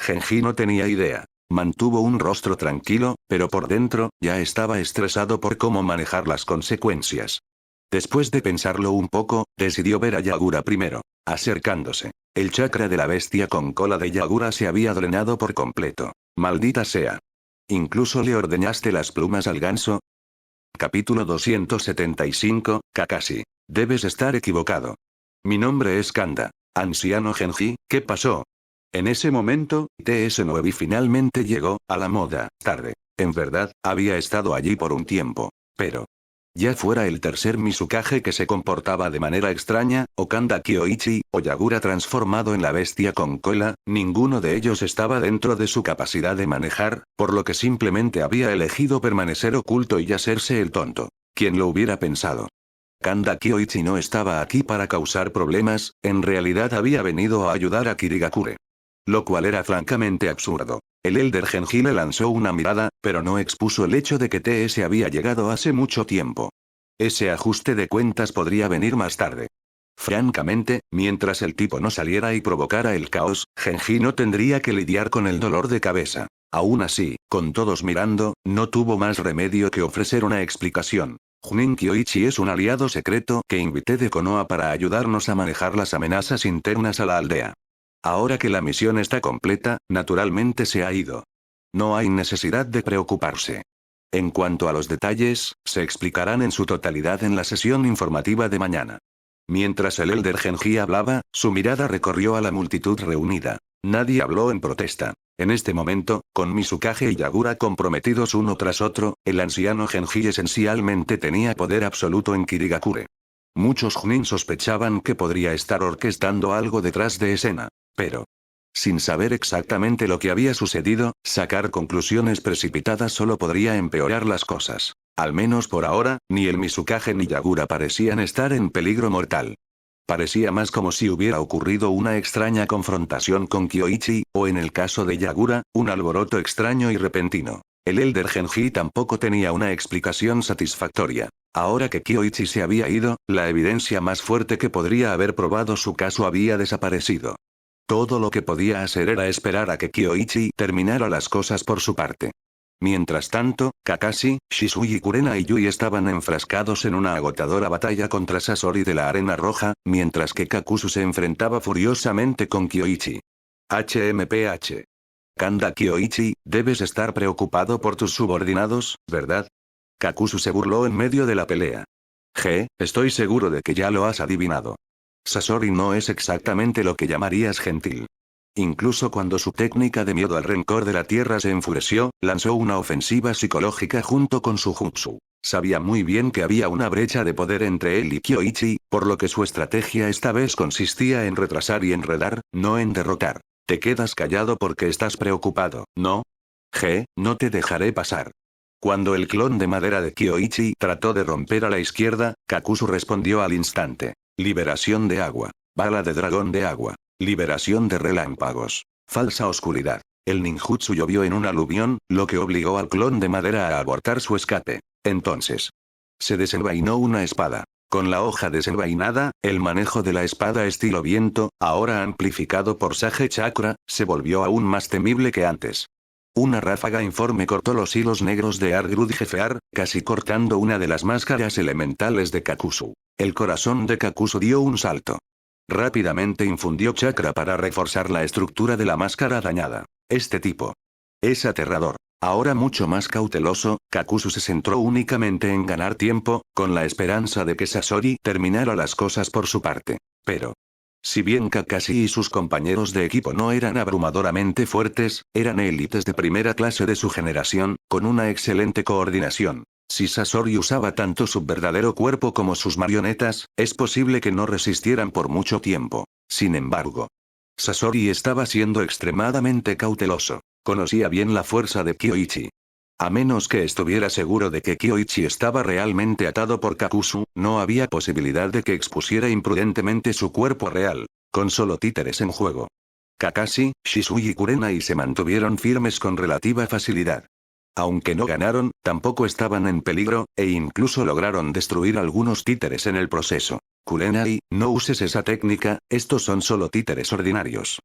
Genji no tenía idea. Mantuvo un rostro tranquilo, pero por dentro, ya estaba estresado por cómo manejar las consecuencias. Después de pensarlo un poco, decidió ver a Yagura primero. Acercándose. El chakra de la bestia con cola de Yagura se había drenado por completo. Maldita sea. ¿Incluso le ordeñaste las plumas al ganso? Capítulo 275, Kakashi. Debes estar equivocado. Mi nombre es Kanda. Anciano Genji, ¿qué pasó? En ese momento, TS9 finalmente llegó, a la moda, tarde. En verdad, había estado allí por un tiempo. Pero ya fuera el tercer Mizukage que se comportaba de manera extraña, o Kanda Kyoichi, o Yagura transformado en la bestia con cola, ninguno de ellos estaba dentro de su capacidad de manejar, por lo que simplemente había elegido permanecer oculto y hacerse el tonto. ¿Quién lo hubiera pensado? Kanda Kyoichi no estaba aquí para causar problemas, en realidad había venido a ayudar a Kirigakure. Lo cual era francamente absurdo. El Elder Genji le lanzó una mirada, pero no expuso el hecho de que TS había llegado hace mucho tiempo. Ese ajuste de cuentas podría venir más tarde. Francamente, mientras el tipo no saliera y provocara el caos, Genji no tendría que lidiar con el dolor de cabeza. Aún así, con todos mirando, no tuvo más remedio que ofrecer una explicación. Junin Kyoichi es un aliado secreto que invité de Konoha para ayudarnos a manejar las amenazas internas a la aldea. Ahora que la misión está completa, naturalmente se ha ido. No hay necesidad de preocuparse. En cuanto a los detalles, se explicarán en su totalidad en la sesión informativa de mañana. Mientras el Elder Genji hablaba, su mirada recorrió a la multitud reunida. Nadie habló en protesta. En este momento, con Mizukage y Yagura comprometidos uno tras otro, el anciano Genji esencialmente tenía poder absoluto en Kirigakure. Muchos Chunin sospechaban que podría estar orquestando algo detrás de escena. Pero, sin saber exactamente lo que había sucedido, sacar conclusiones precipitadas solo podría empeorar las cosas. Al menos por ahora, ni el Mizukage ni Yagura parecían estar en peligro mortal. Parecía más como si hubiera ocurrido una extraña confrontación con Kyoichi, o en el caso de Yagura, un alboroto extraño y repentino. El Elder Genji tampoco tenía una explicación satisfactoria. Ahora que Kyoichi se había ido, la evidencia más fuerte que podría haber probado su caso había desaparecido. Todo lo que podía hacer era esperar a que Kyoichi terminara las cosas por su parte. Mientras tanto, Kakashi, Shisui, Kurena y Yui estaban enfrascados en una agotadora batalla contra Sasori de la Arena Roja, mientras que Kakuzu se enfrentaba furiosamente con Kyoichi. HMPH. Kanda Kyoichi, debes estar preocupado por tus subordinados, ¿verdad? Kakuzu se burló en medio de la pelea. Estoy seguro de que ya lo has adivinado. Sasori no es exactamente lo que llamarías gentil. Incluso cuando su técnica de miedo al rencor de la tierra se enfureció, lanzó una ofensiva psicológica junto con su jutsu. Sabía muy bien que había una brecha de poder entre él y Kyoichi, por lo que su estrategia esta vez consistía en retrasar y enredar, no en derrotar. Te quedas callado porque estás preocupado, ¿no? No te dejaré pasar. Cuando el clon de madera de Kyoichi trató de romper a la izquierda, Kakuzu respondió al instante. Liberación de agua. Bala de dragón de agua. Liberación de relámpagos. Falsa oscuridad. El ninjutsu llovió en un aluvión, lo que obligó al clon de madera a abortar su escape. Entonces, se desenvainó una espada. Con la hoja desenvainada, el manejo de la espada estilo viento, ahora amplificado por Sage Chakra, se volvió aún más temible que antes. Una ráfaga informe cortó los hilos negros de Argrud Jefear, casi cortando una de las máscaras elementales de Kakuzu. El corazón de Kakuzu dio un salto. Rápidamente infundió chakra para reforzar la estructura de la máscara dañada. Este tipo es aterrador. Ahora mucho más cauteloso, Kakuzu se centró únicamente en ganar tiempo, con la esperanza de que Sasori terminara las cosas por su parte. Pero, si bien Kakashi y sus compañeros de equipo no eran abrumadoramente fuertes, eran élites de primera clase de su generación, con una excelente coordinación. Si Sasori usaba tanto su verdadero cuerpo como sus marionetas, es posible que no resistieran por mucho tiempo. Sin embargo, Sasori estaba siendo extremadamente cauteloso. Conocía bien la fuerza de Kyoichi. A menos que estuviera seguro de que Kyoichi estaba realmente atado por Kakuzu, no había posibilidad de que expusiera imprudentemente su cuerpo real, con solo títeres en juego. Kakashi, Shisui y Kurenai se mantuvieron firmes con relativa facilidad. Aunque no ganaron, tampoco estaban en peligro, e incluso lograron destruir algunos títeres en el proceso. Kurenai, no uses esa técnica, estos son solo títeres ordinarios.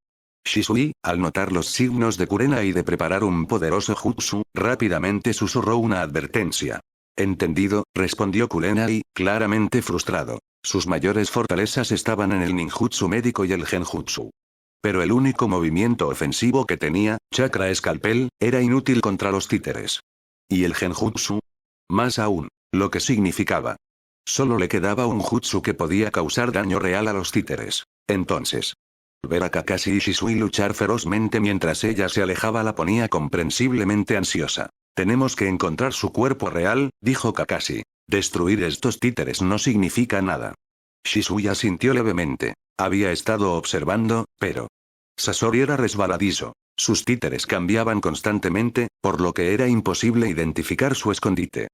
Shisui, al notar los signos de Kurenai de preparar un poderoso jutsu, rápidamente susurró una advertencia. Entendido, respondió Kurenai, claramente frustrado. Sus mayores fortalezas estaban en el ninjutsu médico y el genjutsu. Pero el único movimiento ofensivo que tenía, chakra escalpel, era inútil contra los títeres. ¿Y el genjutsu? Más aún, lo que significaba. Solo le quedaba un jutsu que podía causar daño real a los títeres. Entonces, ver a Kakashi y Shisui luchar ferozmente mientras ella se alejaba la ponía comprensiblemente ansiosa. Tenemos que encontrar su cuerpo real, dijo Kakashi. Destruir estos títeres no significa nada. Shisui asintió levemente. Había estado observando, pero Sasori era resbaladizo. Sus títeres cambiaban constantemente, por lo que era imposible identificar su escondite.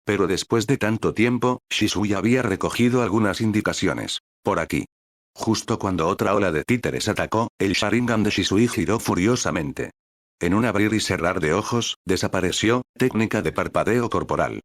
Pero después de tanto tiempo, Shisui había recogido algunas indicaciones. Por aquí. Justo cuando otra ola de títeres atacó, el Sharingan de Shisui giró furiosamente. En un abrir y cerrar de ojos, desapareció, técnica de parpadeo corporal.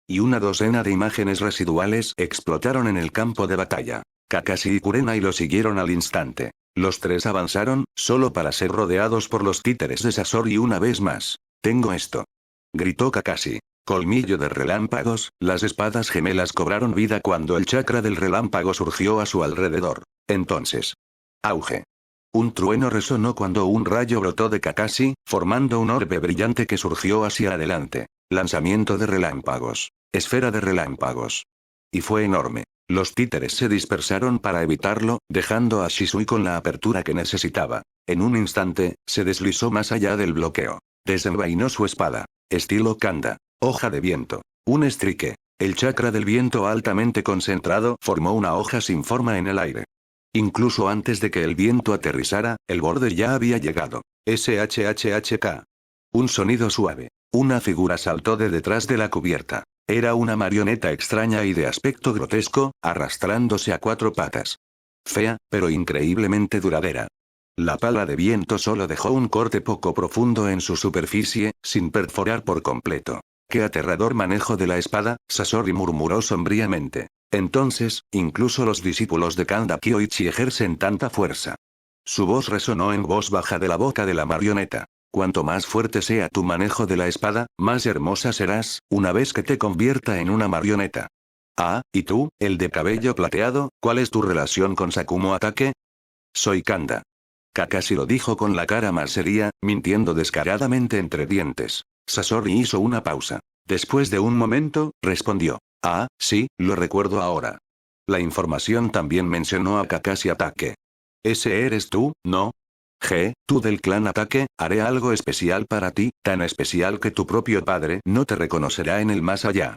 Y una docena de imágenes residuales explotaron en el campo de batalla. Kakashi y Kurenai lo siguieron al instante. Los tres avanzaron, solo para ser rodeados por los títeres de Sasori una vez más. Tengo esto. Gritó Kakashi. Colmillo de relámpagos, las espadas gemelas cobraron vida cuando el chakra del relámpago surgió a su alrededor. Entonces. Auge. Un trueno resonó cuando un rayo brotó de Kakashi, formando un orbe brillante que surgió hacia adelante. Lanzamiento de relámpagos. Esfera de relámpagos. Y fue enorme. Los títeres se dispersaron para evitarlo, dejando a Shisui con la apertura que necesitaba. En un instante, se deslizó más allá del bloqueo. Desenvainó su espada. Estilo Kanda. Hoja de viento. Un estrique. El chakra del viento altamente concentrado formó una hoja sin forma en el aire. Incluso antes de que el viento aterrizara, el borde ya había llegado. SHHHK. Un sonido suave. Una figura saltó de detrás de la cubierta. Era una marioneta extraña y de aspecto grotesco, arrastrándose a 4 patas. Fea, pero increíblemente duradera. La pala de viento solo dejó un corte poco profundo en su superficie, sin perforar por completo. ¡Qué aterrador manejo de la espada!, Sasori murmuró sombríamente. Entonces, incluso los discípulos de Kanda Kyoichi ejercen tanta fuerza. Su voz resonó en voz baja de la boca de la marioneta. Cuanto más fuerte sea tu manejo de la espada, más hermosa serás, una vez que te convierta en una marioneta. Ah, ¿y tú, el de cabello plateado, cuál es tu relación con Sakumo Atake? Soy Kanda. Kakashi lo dijo con la cara más seria, mintiendo descaradamente entre dientes. Sasori hizo una pausa. Después de un momento, respondió. Ah, sí, lo recuerdo ahora. La información también mencionó a Kakashi Atake. ¿Ese eres tú, no? Tú del clan Atake, haré algo especial para ti, tan especial que tu propio padre no te reconocerá en el más allá.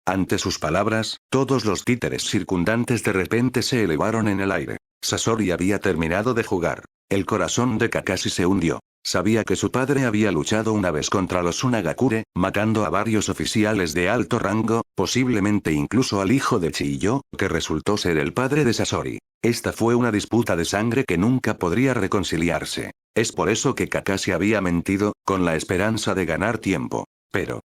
Ante sus palabras, todos los títeres circundantes de repente se elevaron en el aire. Sasori había terminado de jugar. El corazón de Kakashi se hundió. Sabía que su padre había luchado una vez contra los Sunagakure, matando a varios oficiales de alto rango, posiblemente incluso al hijo de Chiyo, que resultó ser el padre de Sasori. Esta fue una disputa de sangre que nunca podría reconciliarse. Es por eso que Kakashi había mentido, con la esperanza de ganar tiempo. Pero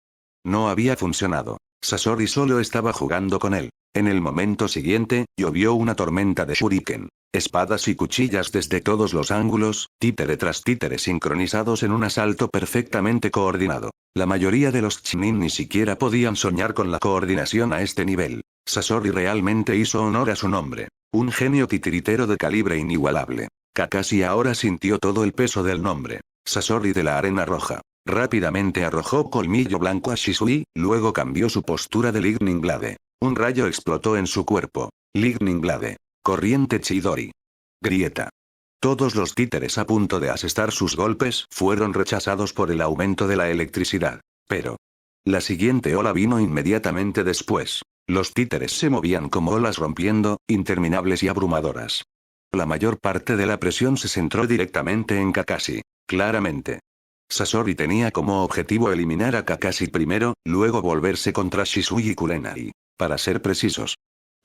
no había funcionado. Sasori solo estaba jugando con él. En el momento siguiente, llovió una tormenta de shuriken. Espadas y cuchillas desde todos los ángulos, títere tras títere sincronizados en un asalto perfectamente coordinado. La mayoría de los Chunin ni siquiera podían soñar con la coordinación a este nivel. Sasori realmente hizo honor a su nombre. Un genio titiritero de calibre inigualable. Kakashi ahora sintió todo el peso del nombre. Sasori de la arena roja. Rápidamente arrojó colmillo blanco a Shisui, luego cambió su postura de Lightning Blade. Un rayo explotó en su cuerpo. Lightning Blade. Corriente Chidori. Grieta. Todos los títeres a punto de asestar sus golpes fueron rechazados por el aumento de la electricidad. Pero la siguiente ola vino inmediatamente después. Los títeres se movían como olas rompiendo, interminables y abrumadoras. La mayor parte de la presión se centró directamente en Kakashi. Claramente. Sasori tenía como objetivo eliminar a Kakashi primero, luego volverse contra Shisui y Kurenai. Para ser precisos.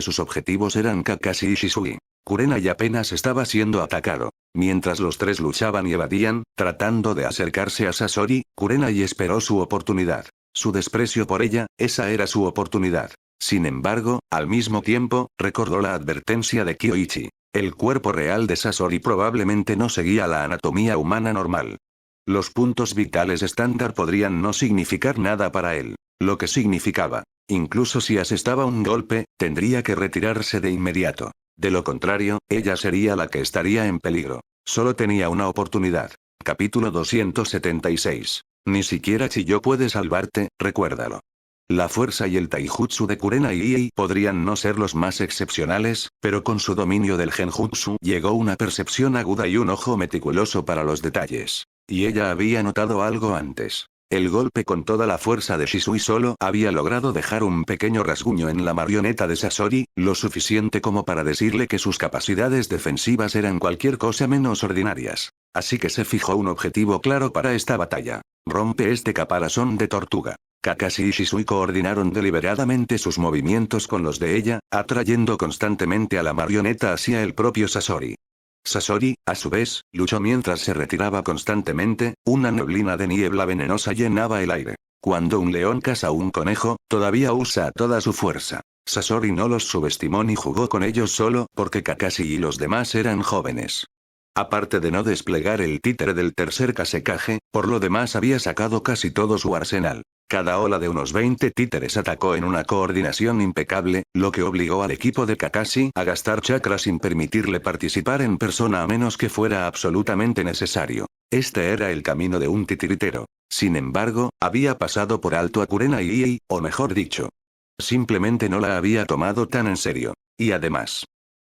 Sus objetivos eran Kakashi y Shisui. Kurenai apenas estaba siendo atacado. Mientras los tres luchaban y evadían, tratando de acercarse a Sasori, Kurenai esperó su oportunidad. Su desprecio por ella, esa era su oportunidad. Sin embargo, al mismo tiempo, recordó la advertencia de Kyoichi. El cuerpo real de Sasori probablemente no seguía la anatomía humana normal. Los puntos vitales estándar podrían no significar nada para él. Lo que significaba, incluso si asestaba un golpe, tendría que retirarse de inmediato. De lo contrario, ella sería la que estaría en peligro. Solo tenía una oportunidad. Capítulo 276. Ni siquiera Chiyo puede salvarte, recuérdalo. La fuerza y el taijutsu de Kurenai Ii podrían no ser los más excepcionales, pero con su dominio del genjutsu llegó una percepción aguda y un ojo meticuloso para los detalles. Y ella había notado algo antes. El golpe con toda la fuerza de Shisui solo había logrado dejar un pequeño rasguño en la marioneta de Sasori, lo suficiente como para decirle que sus capacidades defensivas eran cualquier cosa menos ordinarias. Así que se fijó un objetivo claro para esta batalla. Rompe este caparazón de tortuga. Kakashi y Shisui coordinaron deliberadamente sus movimientos con los de ella, atrayendo constantemente a la marioneta hacia el propio Sasori. Sasori, a su vez, luchó mientras se retiraba constantemente, una neblina de niebla venenosa llenaba el aire. Cuando un león caza a un conejo, todavía usa toda su fuerza. Sasori no los subestimó ni jugó con ellos solo porque Kakashi y los demás eran jóvenes. Aparte de no desplegar el títere del tercer Kazekage, por lo demás había sacado casi todo su arsenal. Cada ola de unos 20 títeres atacó en una coordinación impecable, lo que obligó al equipo de Kakashi a gastar chakra sin permitirle participar en persona a menos que fuera absolutamente necesario. Este era el camino de un titiritero. Sin embargo, había pasado por alto a Kurenai, o mejor dicho, simplemente no la había tomado tan en serio. Y además,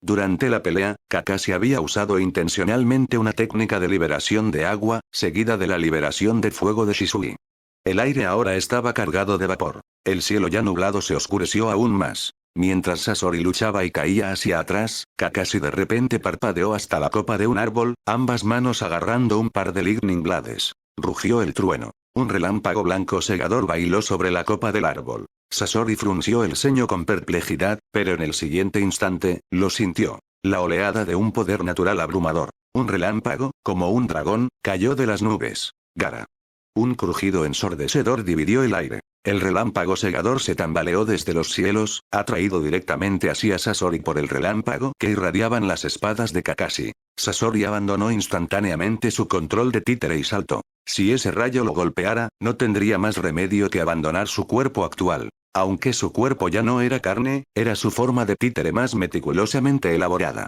durante la pelea, Kakashi había usado intencionalmente una técnica de liberación de agua, seguida de la liberación de fuego de Shisui. El aire ahora estaba cargado de vapor. El cielo ya nublado se oscureció aún más. Mientras Sasori luchaba y caía hacia atrás, Kakashi de repente parpadeó hasta la copa de un árbol, ambas manos agarrando un par de lightning blades. Rugió el trueno. Un relámpago blanco cegador bailó sobre la copa del árbol. Sasori frunció el ceño con perplejidad, pero en el siguiente instante, lo sintió. La oleada de un poder natural abrumador. Un relámpago, como un dragón, cayó de las nubes. Gara. Un crujido ensordecedor dividió el aire. El relámpago segador se tambaleó desde los cielos, atraído directamente hacia Sasori por el relámpago que irradiaban las espadas de Kakashi. Sasori abandonó instantáneamente su control de títere y saltó. Si ese rayo lo golpeara, no tendría más remedio que abandonar su cuerpo actual. Aunque su cuerpo ya no era carne, era su forma de títere más meticulosamente elaborada.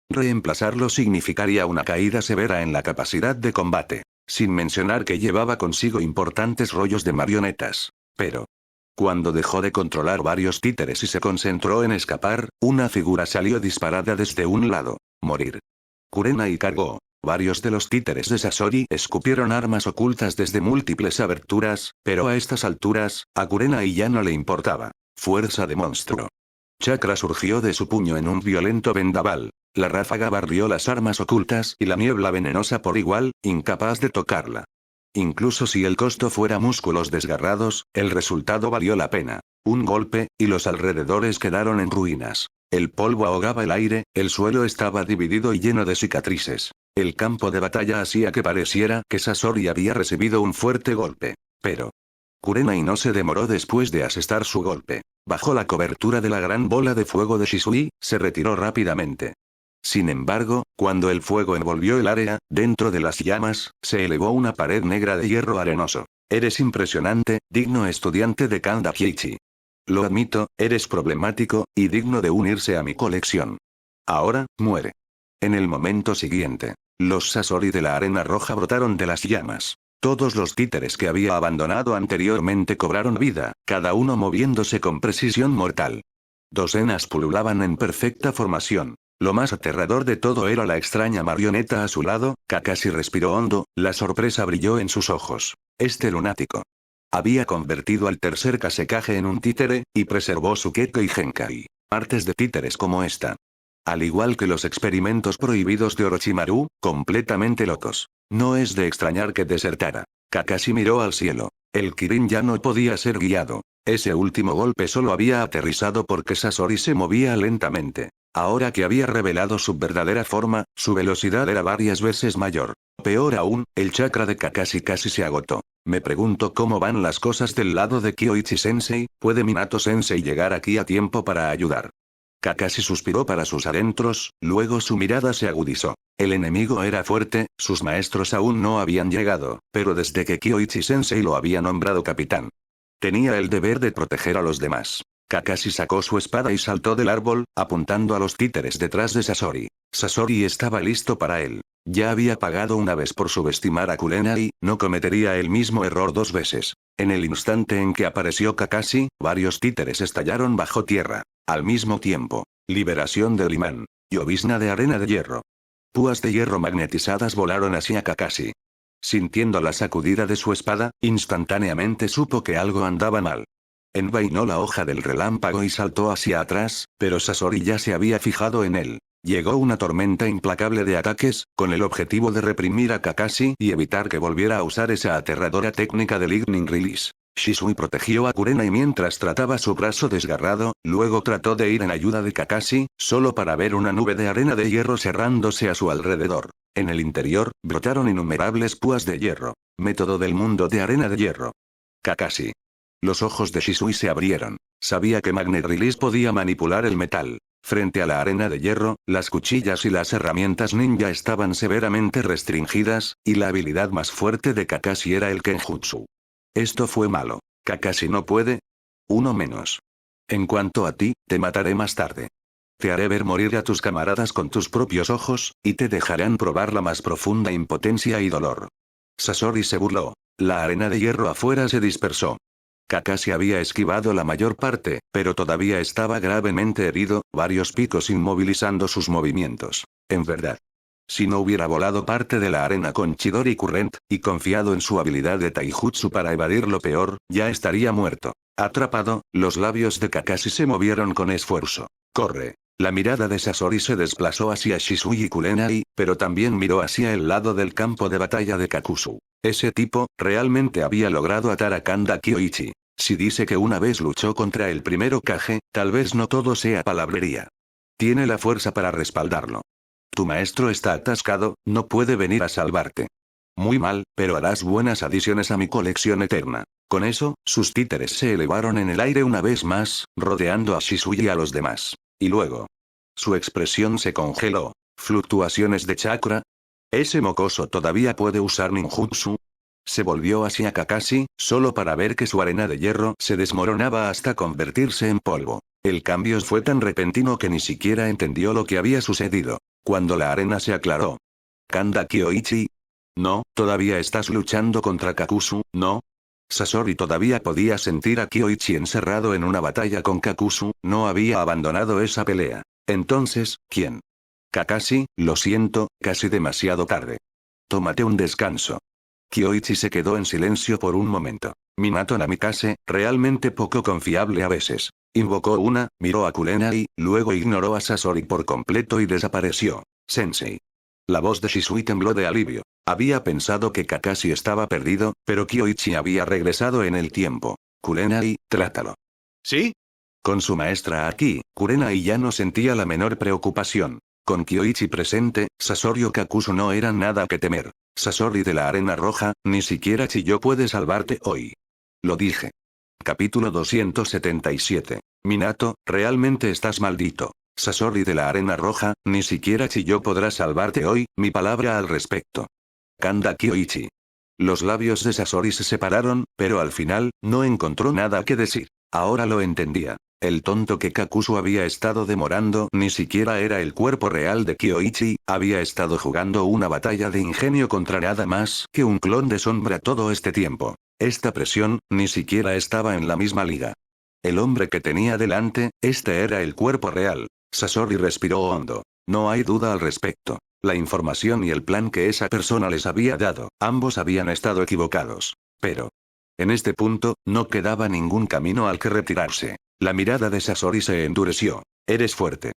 Reemplazarlo significaría una caída severa en la capacidad de combate. Sin mencionar que llevaba consigo importantes rollos de marionetas. Pero, cuando dejó de controlar varios títeres y se concentró en escapar, una figura salió disparada desde un lado. Morir. Kurenai cargó. Varios de los títeres de Sasori escupieron armas ocultas desde múltiples aberturas, pero a estas alturas, a Kurenai ya no le importaba. Fuerza de monstruo. Chakra surgió de su puño en un violento vendaval. La ráfaga barrió las armas ocultas y la niebla venenosa por igual, incapaz de tocarla. Incluso si el costo fuera músculos desgarrados, el resultado valió la pena. Un golpe, y los alrededores quedaron en ruinas. El polvo ahogaba el aire, el suelo estaba dividido y lleno de cicatrices. El campo de batalla hacía que pareciera que Sasori había recibido un fuerte golpe. Pero Kurenai no se demoró después de asestar su golpe. Bajo la cobertura de la gran bola de fuego de Shisui, se retiró rápidamente. Sin embargo, cuando el fuego envolvió el área, dentro de las llamas, se elevó una pared negra de hierro arenoso. Eres impresionante, digno estudiante de Kanda Kiichi. Lo admito, eres problemático, y digno de unirse a mi colección. Ahora, muere. En el momento siguiente, los Sasori de la arena roja brotaron de las llamas. Todos los títeres que había abandonado anteriormente cobraron vida, cada uno moviéndose con precisión mortal. Docenas pululaban en perfecta formación. Lo más aterrador de todo era la extraña marioneta a su lado. Kakashi respiró hondo, la sorpresa brilló en sus ojos. Este lunático había convertido al tercer Kazekage en un títere, y preservó su Kekko y Genkai. Artes de títeres como esta. Al igual que los experimentos prohibidos de Orochimaru, completamente locos. No es de extrañar que desertara. Kakashi miró al cielo. El Kirin ya no podía ser guiado. Ese último golpe solo había aterrizado porque Sasori se movía lentamente. Ahora que había revelado su verdadera forma, su velocidad era varias veces mayor. Peor aún, el chakra de Kakashi casi se agotó. Me pregunto cómo van las cosas del lado de Kyoichi-sensei, ¿puede Minato-sensei llegar aquí a tiempo para ayudar? Kakashi suspiró para sus adentros, luego su mirada se agudizó. El enemigo era fuerte, sus maestros aún no habían llegado, pero desde que Kyoichi-sensei lo había nombrado capitán, tenía el deber de proteger a los demás. Kakashi sacó su espada y saltó del árbol, apuntando a los títeres detrás de Sasori. Sasori estaba listo para él. Ya había pagado una vez por subestimar a Kurenai, no cometería el mismo error dos veces. En el instante en que apareció Kakashi, varios títeres estallaron bajo tierra. Al mismo tiempo, liberación del imán. Llovizna de arena de hierro. Púas de hierro magnetizadas volaron hacia Kakashi. Sintiendo la sacudida de su espada, instantáneamente supo que algo andaba mal. Envainó la hoja del relámpago y saltó hacia atrás, pero Sasori ya se había fijado en él. Llegó una tormenta implacable de ataques, con el objetivo de reprimir a Kakashi y evitar que volviera a usar esa aterradora técnica de Lightning Release. Shisui protegió a Kurenai mientras trataba su brazo desgarrado, luego trató de ir en ayuda de Kakashi, solo para ver una nube de arena de hierro cerrándose a su alrededor. En el interior, brotaron innumerables púas de hierro. Método del mundo de arena de hierro. Kakashi. Los ojos de Shisui se abrieron. Sabía que Magnet Release podía manipular el metal. Frente a la arena de hierro, las cuchillas y las herramientas ninja estaban severamente restringidas, y la habilidad más fuerte de Kakashi era el Kenjutsu. Esto fue malo. Kakashi no puede. Uno menos. En cuanto a ti, te mataré más tarde. Te haré ver morir a tus camaradas con tus propios ojos, y te dejarán probar la más profunda impotencia y dolor. Sasori se burló. La arena de hierro afuera se dispersó. Kakashi había esquivado la mayor parte, pero todavía estaba gravemente herido, varios picos inmovilizando sus movimientos. En verdad. Si no hubiera volado parte de la arena con Chidori Current, y confiado en su habilidad de Taijutsu para evadir lo peor, ya estaría muerto. Atrapado, los labios de Kakashi se movieron con esfuerzo. ¡Corre! La mirada de Sasori se desplazó hacia Shisui Kurenai, pero también miró hacia el lado del campo de batalla de Kakuzu. Ese tipo, realmente había logrado atar a Kanda Kyoichi. Si dice que una vez luchó contra el primer Hokage, tal vez no todo sea palabrería. Tiene la fuerza para respaldarlo. Tu maestro está atascado, no puede venir a salvarte. Muy mal, pero harás buenas adiciones a mi colección eterna. Con eso, sus títeres se elevaron en el aire una vez más, rodeando a Shisui y a los demás. Y luego. Su expresión se congeló. ¿Fluctuaciones de chakra? ¿Ese mocoso todavía puede usar ninjutsu? Se volvió hacia Kakashi, solo para ver que su arena de hierro se desmoronaba hasta convertirse en polvo. El cambio fue tan repentino que ni siquiera entendió lo que había sucedido. Cuando la arena se aclaró. ¿Kanda Kyoichi? No, todavía estás luchando contra Kakuzu, ¿no? Sasori todavía podía sentir a Kyoichi encerrado en una batalla con Kakuzu, no había abandonado esa pelea. Entonces, ¿quién? Kakashi, lo siento, casi demasiado tarde. Tómate un descanso. Kyoichi se quedó en silencio por un momento. Minato Namikaze, realmente poco confiable a veces. Invocó una, miró a Kurenai, luego ignoró a Sasori por completo y desapareció. Sensei. La voz de Shisui tembló de alivio. Había pensado que Kakashi estaba perdido, pero Kyoichi había regresado en el tiempo. Kurenai, trátalo. ¿Sí? Con su maestra aquí, Kurenai ya no sentía la menor preocupación. Con Kyoichi presente, Sasori o Kakuzu no eran nada que temer. Sasori de la arena roja, ni siquiera Chiyo puede salvarte hoy. Lo dije. Capítulo 277. Minato, realmente estás maldito. Sasori de la arena roja, ni siquiera Chiyo podrá salvarte hoy, mi palabra al respecto. Kanda Kyoichi. Los labios de Sasori se separaron, pero al final, no encontró nada que decir. Ahora lo entendía. El tonto que Kakuzu había estado demorando ni siquiera era el cuerpo real de Kyoichi, había estado jugando una batalla de ingenio contra nada más que un clon de sombra todo este tiempo. Esta presión, ni siquiera estaba en la misma liga. El hombre que tenía delante, este era el cuerpo real. Sasori respiró hondo. No hay duda al respecto. La información y el plan que esa persona les había dado, ambos habían estado equivocados. Pero. En este punto, no quedaba ningún camino al que retirarse. La mirada de Sasori se endureció. Eres fuerte.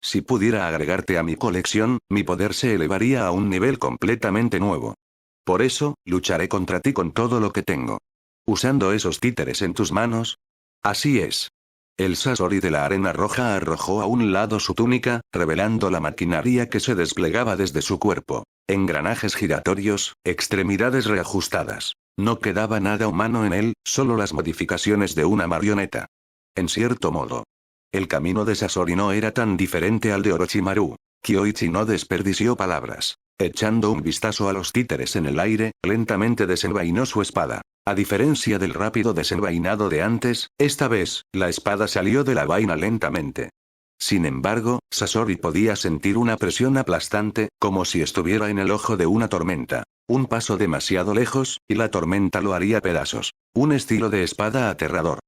Si pudiera agregarte a mi colección, mi poder se elevaría a un nivel completamente nuevo. Por eso, lucharé contra ti con todo lo que tengo. Usando esos títeres en tus manos. Así es. El Sasori de la arena roja arrojó a un lado su túnica, revelando la maquinaria que se desplegaba desde su cuerpo. Engranajes giratorios, extremidades reajustadas. No quedaba nada humano en él, solo las modificaciones de una marioneta. En cierto modo. El camino de Sasori no era tan diferente al de Orochimaru. Kyoichi no desperdició palabras. Echando un vistazo a los títeres en el aire, lentamente desenvainó su espada. A diferencia del rápido desenvainado de antes, esta vez, la espada salió de la vaina lentamente. Sin embargo, Sasori podía sentir una presión aplastante, como si estuviera en el ojo de una tormenta. Un paso demasiado lejos, y la tormenta lo haría pedazos. Un estilo de espada aterrador.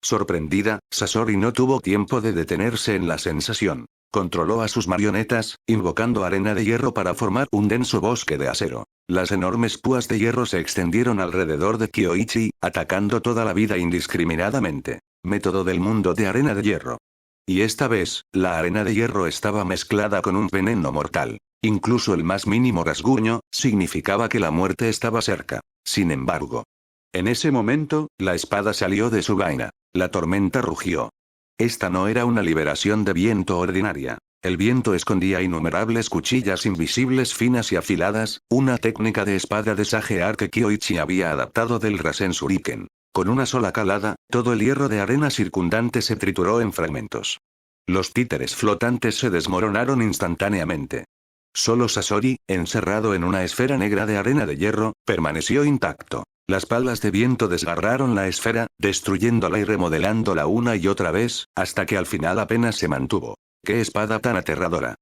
Sorprendida, Sasori no tuvo tiempo de detenerse en la sensación. Controló a sus marionetas, invocando arena de hierro para formar un denso bosque de acero. Las enormes púas de hierro se extendieron alrededor de Kyoichi, atacando toda la vida indiscriminadamente. Método del mundo de arena de hierro. Y esta vez, la arena de hierro estaba mezclada con un veneno mortal. Incluso el más mínimo rasguño, significaba que la muerte estaba cerca. Sin embargo. En ese momento, la espada salió de su vaina. La tormenta rugió. Esta no era una liberación de viento ordinaria. El viento escondía innumerables cuchillas invisibles finas y afiladas, una técnica de espada de Sage que Kyoichi había adaptado del Rasen Shuriken. Con una sola calada, todo el hierro de arena circundante se trituró en fragmentos. Los títeres flotantes se desmoronaron instantáneamente. Solo Sasori, encerrado en una esfera negra de arena de hierro, permaneció intacto. Las palas de viento desgarraron la esfera, destruyéndola y remodelándola una y otra vez, hasta que al final apenas se mantuvo. ¡Qué espada tan aterradora!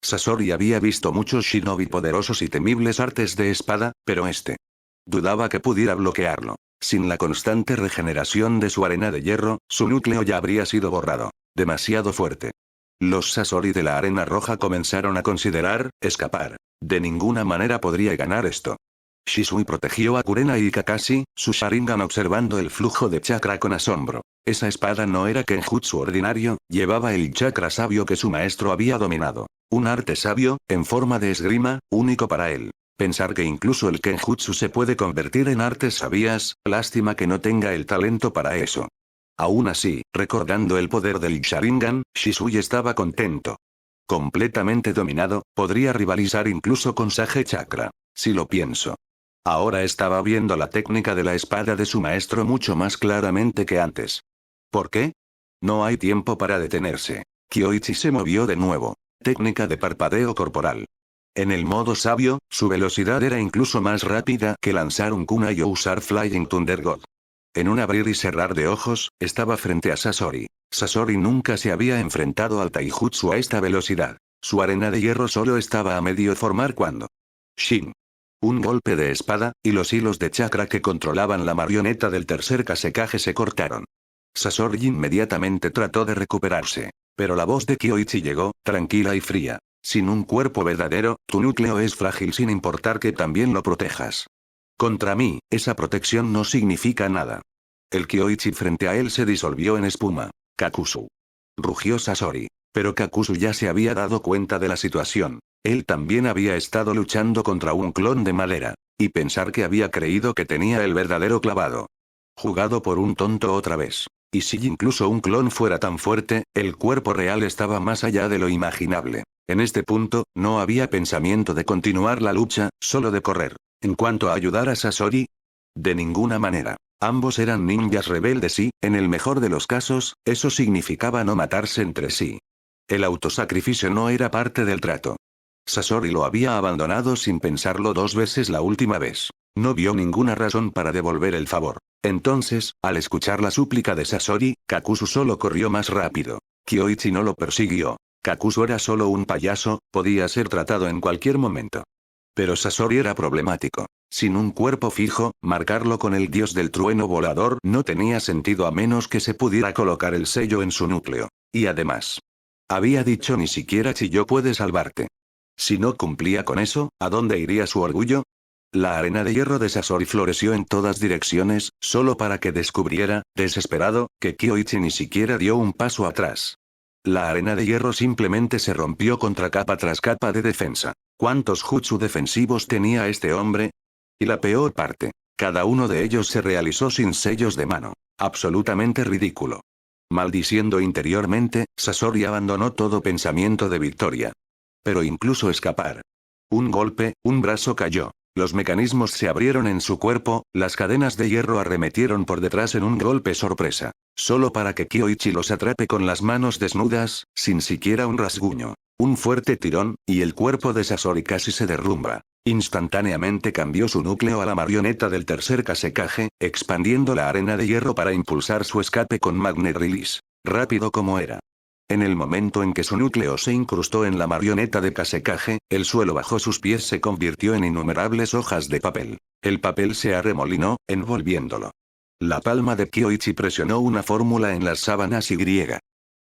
Sasori había visto muchos shinobi poderosos y temibles artes de espada, pero este. Dudaba que pudiera bloquearlo. Sin la constante regeneración de su arena de hierro, su núcleo ya habría sido borrado. Demasiado fuerte. Los Sasori de la arena roja comenzaron a considerar, escapar. De ninguna manera podría ganar esto. Shisui protegió a Kurena y Kakashi, su Sharingan observando el flujo de chakra con asombro. Esa espada no era Kenjutsu ordinario, llevaba el chakra sabio que su maestro había dominado. Un arte sabio, en forma de esgrima, único para él. Pensar que incluso el Kenjutsu se puede convertir en artes sabias, lástima que no tenga el talento para eso. Aún así, recordando el poder del Sharingan, Shisui estaba contento. Completamente dominado, podría rivalizar incluso con Sage Chakra. Si lo pienso. Ahora estaba viendo la técnica de la espada de su maestro mucho más claramente que antes. ¿Por qué? No hay tiempo para detenerse. Kyoichi se movió de nuevo. Técnica de parpadeo corporal. En el modo sabio, su velocidad era incluso más rápida que lanzar un kunai o usar Flying Thunder God. En un abrir y cerrar de ojos, estaba frente a Sasori. Sasori nunca se había enfrentado al taijutsu a esta velocidad. Su arena de hierro solo estaba a medio formar cuando. Shin. Un golpe de espada, y los hilos de chakra que controlaban la marioneta del tercer Kasekaje se cortaron. Sasori inmediatamente trató de recuperarse. Pero la voz de Kyoichi llegó, tranquila y fría. Sin un cuerpo verdadero, tu núcleo es frágil sin importar que también lo protejas. Contra mí, esa protección no significa nada. El Kyoichi frente a él se disolvió en espuma. Kakuzu. Rugió Sasori. Pero Kakuzu ya se había dado cuenta de la situación. Él también había estado luchando contra un clon de madera. Y pensar que había creído que tenía el verdadero clavado. Jugado por un tonto otra vez. Y si incluso un clon fuera tan fuerte, el cuerpo real estaba más allá de lo imaginable. En este punto, no había pensamiento de continuar la lucha, solo de correr. En cuanto a ayudar a Sasori, de ninguna manera. Ambos eran ninjas rebeldes y, en el mejor de los casos, eso significaba no matarse entre sí. El autosacrificio no era parte del trato. Sasori lo había abandonado sin pensarlo 2 veces la última vez. No vio ninguna razón para devolver el favor. Entonces, al escuchar la súplica de Sasori, Kakuzu solo corrió más rápido. Kyoichi no lo persiguió. Kakuzu era solo un payaso, podía ser tratado en cualquier momento. Pero Sasori era problemático. Sin un cuerpo fijo, marcarlo con el dios del trueno volador no tenía sentido a menos que se pudiera colocar el sello en su núcleo. Y además. Había dicho ni siquiera Chiyo puede salvarte. Si no cumplía con eso, ¿a dónde iría su orgullo? La arena de hierro de Sasori floreció en todas direcciones, solo para que descubriera, desesperado, que Kyoichi ni siquiera dio un paso atrás. La arena de hierro simplemente se rompió contra capa tras capa de defensa. ¿Cuántos jutsu defensivos tenía este hombre? Y la peor parte, cada uno de ellos se realizó sin sellos de mano. Absolutamente ridículo. Maldiciendo interiormente, Sasori abandonó todo pensamiento de victoria. Pero incluso escapar. Un golpe, un brazo cayó. Los mecanismos se abrieron en su cuerpo, las cadenas de hierro arremetieron por detrás en un golpe sorpresa. Solo para que Kyoichi los atrape con las manos desnudas, sin siquiera un rasguño. Un fuerte tirón, y el cuerpo de Sasori casi se derrumba. Instantáneamente cambió su núcleo a la marioneta del tercer Kasekaje, expandiendo la arena de hierro para impulsar su escape con Magnet Release. Rápido como era. En el momento en que su núcleo se incrustó en la marioneta de Kasekaje, el suelo bajo sus pies se convirtió en innumerables hojas de papel. El papel se arremolinó, envolviéndolo. La palma de Kyoichi presionó una fórmula en las sábanas y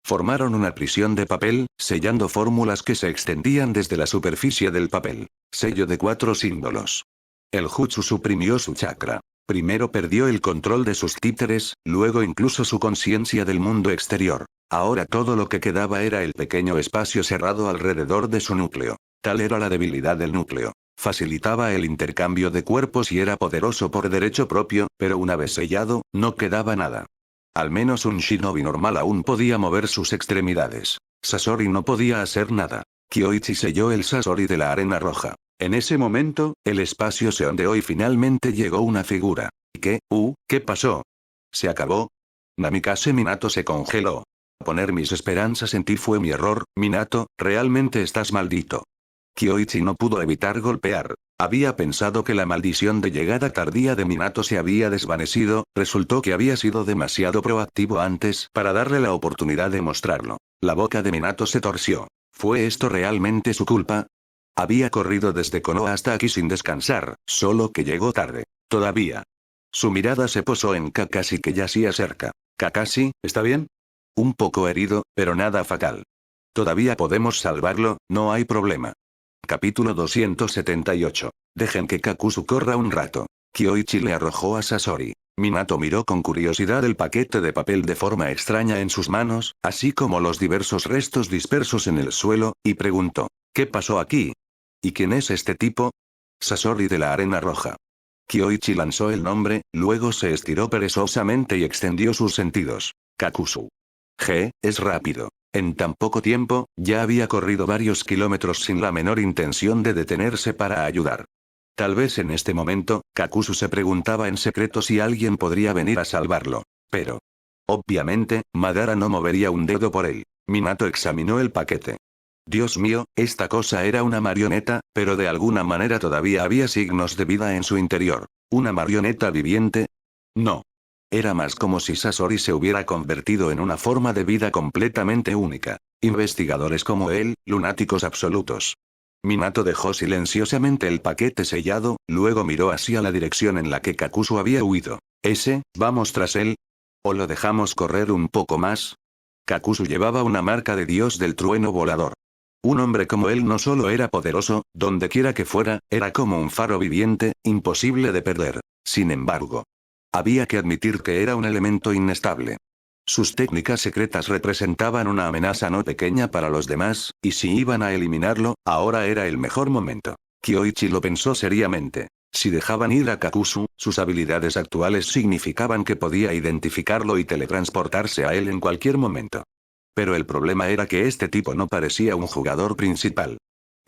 formaron una prisión de papel, sellando fórmulas que se extendían desde la superficie del papel. Sello de 4 símbolos. El jutsu suprimió su chakra. Primero perdió el control de sus títeres, luego incluso su conciencia del mundo exterior. Ahora todo lo que quedaba era el pequeño espacio cerrado alrededor de su núcleo. Tal era la debilidad del núcleo. Facilitaba el intercambio de cuerpos y era poderoso por derecho propio, pero una vez sellado, no quedaba nada. Al menos un shinobi normal aún podía mover sus extremidades. Sasori no podía hacer nada. Kyoichi selló el Sasori de la arena roja. En ese momento, el espacio se ondeó y finalmente llegó una figura. ¿Qué? ¿Qué pasó? ¿Se acabó? Namikaze Minato se congeló. Poner mis esperanzas en ti fue mi error, Minato, realmente estás maldito. Kyoichi no pudo evitar golpear. Había pensado que la maldición de llegada tardía de Minato se había desvanecido, resultó que había sido demasiado proactivo antes para darle la oportunidad de mostrarlo. La boca de Minato se torció. ¿Fue esto realmente su culpa? Había corrido desde Konoha hasta aquí sin descansar, solo que llegó tarde. Todavía. Su mirada se posó en Kakashi que yacía cerca. Kakashi, ¿está bien? Un poco herido, pero nada fatal. Todavía podemos salvarlo, no hay problema. Capítulo 278. Dejen que Kakuzu corra un rato. Kyoichi le arrojó a Sasori. Minato miró con curiosidad el paquete de papel de forma extraña en sus manos, así como los diversos restos dispersos en el suelo, y preguntó, ¿qué pasó aquí? ¿Y quién es este tipo? Sasori de la arena roja. Kyoichi lanzó el nombre, luego se estiró perezosamente y extendió sus sentidos. Kakuzu. Es rápido. En tan poco tiempo, ya había corrido varios kilómetros sin la menor intención de detenerse para ayudar. Tal vez en este momento, Kakuzu se preguntaba en secreto si alguien podría venir a salvarlo. Pero, obviamente, Madara no movería un dedo por él. Minato examinó el paquete. Dios mío, esta cosa era una marioneta, pero de alguna manera todavía había signos de vida en su interior. ¿Una marioneta viviente? No. Era más como si Sasori se hubiera convertido en una forma de vida completamente única. Investigadores como él, lunáticos absolutos. Minato dejó silenciosamente el paquete sellado, luego miró hacia la dirección en la que Kakuzu había huido. ¿Vamos tras él? ¿O lo dejamos correr un poco más? Kakuzu llevaba una marca de dios del trueno volador. Un hombre como él no solo era poderoso, donde quiera que fuera, era como un faro viviente, imposible de perder. Sin embargo, había que admitir que era un elemento inestable. Sus técnicas secretas representaban una amenaza no pequeña para los demás, y si iban a eliminarlo, ahora era el mejor momento. Kyoichi lo pensó seriamente. Si dejaban ir a Kakuzu, sus habilidades actuales significaban que podía identificarlo y teletransportarse a él en cualquier momento. Pero el problema era que este tipo no parecía un jugador principal.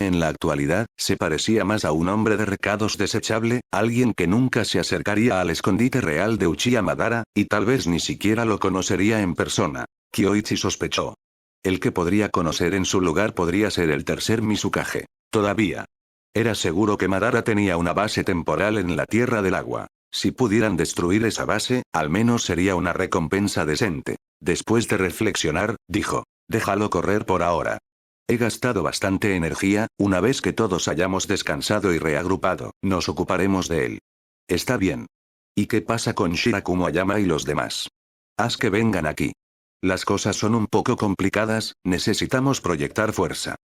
En la actualidad, se parecía más a un hombre de recados desechable, alguien que nunca se acercaría al escondite real de Uchiha Madara, y tal vez ni siquiera lo conocería en persona. Kyoichi sospechó. El que podría conocer en su lugar podría ser el tercer Mizukage. Todavía. Era seguro que Madara tenía una base temporal en la Tierra del Agua. Si pudieran destruir esa base, al menos sería una recompensa decente. Después de reflexionar, dijo, déjalo correr por ahora. He gastado bastante energía, una vez que todos hayamos descansado y reagrupado, nos ocuparemos de él. Está bien. ¿Y qué pasa con Shirakumo Ayama y los demás? Haz que vengan aquí. Las cosas son un poco complicadas, necesitamos proyectar fuerza.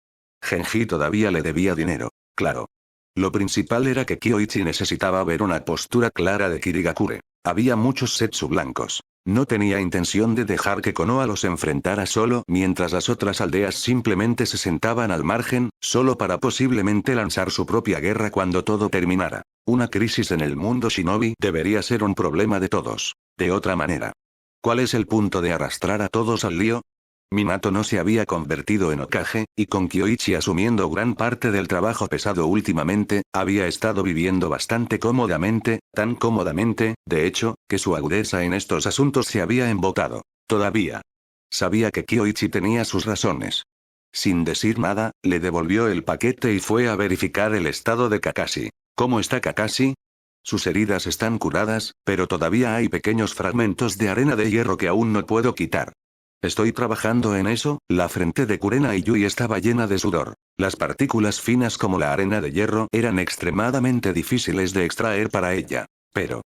Genji todavía le debía dinero. Claro. Lo principal era que Kyoichi necesitaba ver una postura clara de Kirigakure. Había muchos Setsu blancos. No tenía intención de dejar que Konoha los enfrentara solo mientras las otras aldeas simplemente se sentaban al margen, solo para posiblemente lanzar su propia guerra cuando todo terminara. Una crisis en el mundo shinobi debería ser un problema de todos. De otra manera. ¿Cuál es el punto de arrastrar a todos al lío? Minato no se había convertido en Hokage, y con Kyoichi asumiendo gran parte del trabajo pesado últimamente, había estado viviendo bastante cómodamente, tan cómodamente, de hecho, que su agudeza en estos asuntos se había embotado. Todavía. Sabía que Kyoichi tenía sus razones. Sin decir nada, le devolvió el paquete y fue a verificar el estado de Kakashi. ¿Cómo está Kakashi? Sus heridas están curadas, pero todavía hay pequeños fragmentos de arena de hierro que aún no puedo quitar. Estoy trabajando en eso. La frente de Kurenai Yui estaba llena de sudor. Las partículas finas como la arena de hierro eran extremadamente difíciles de extraer para ella. Pero,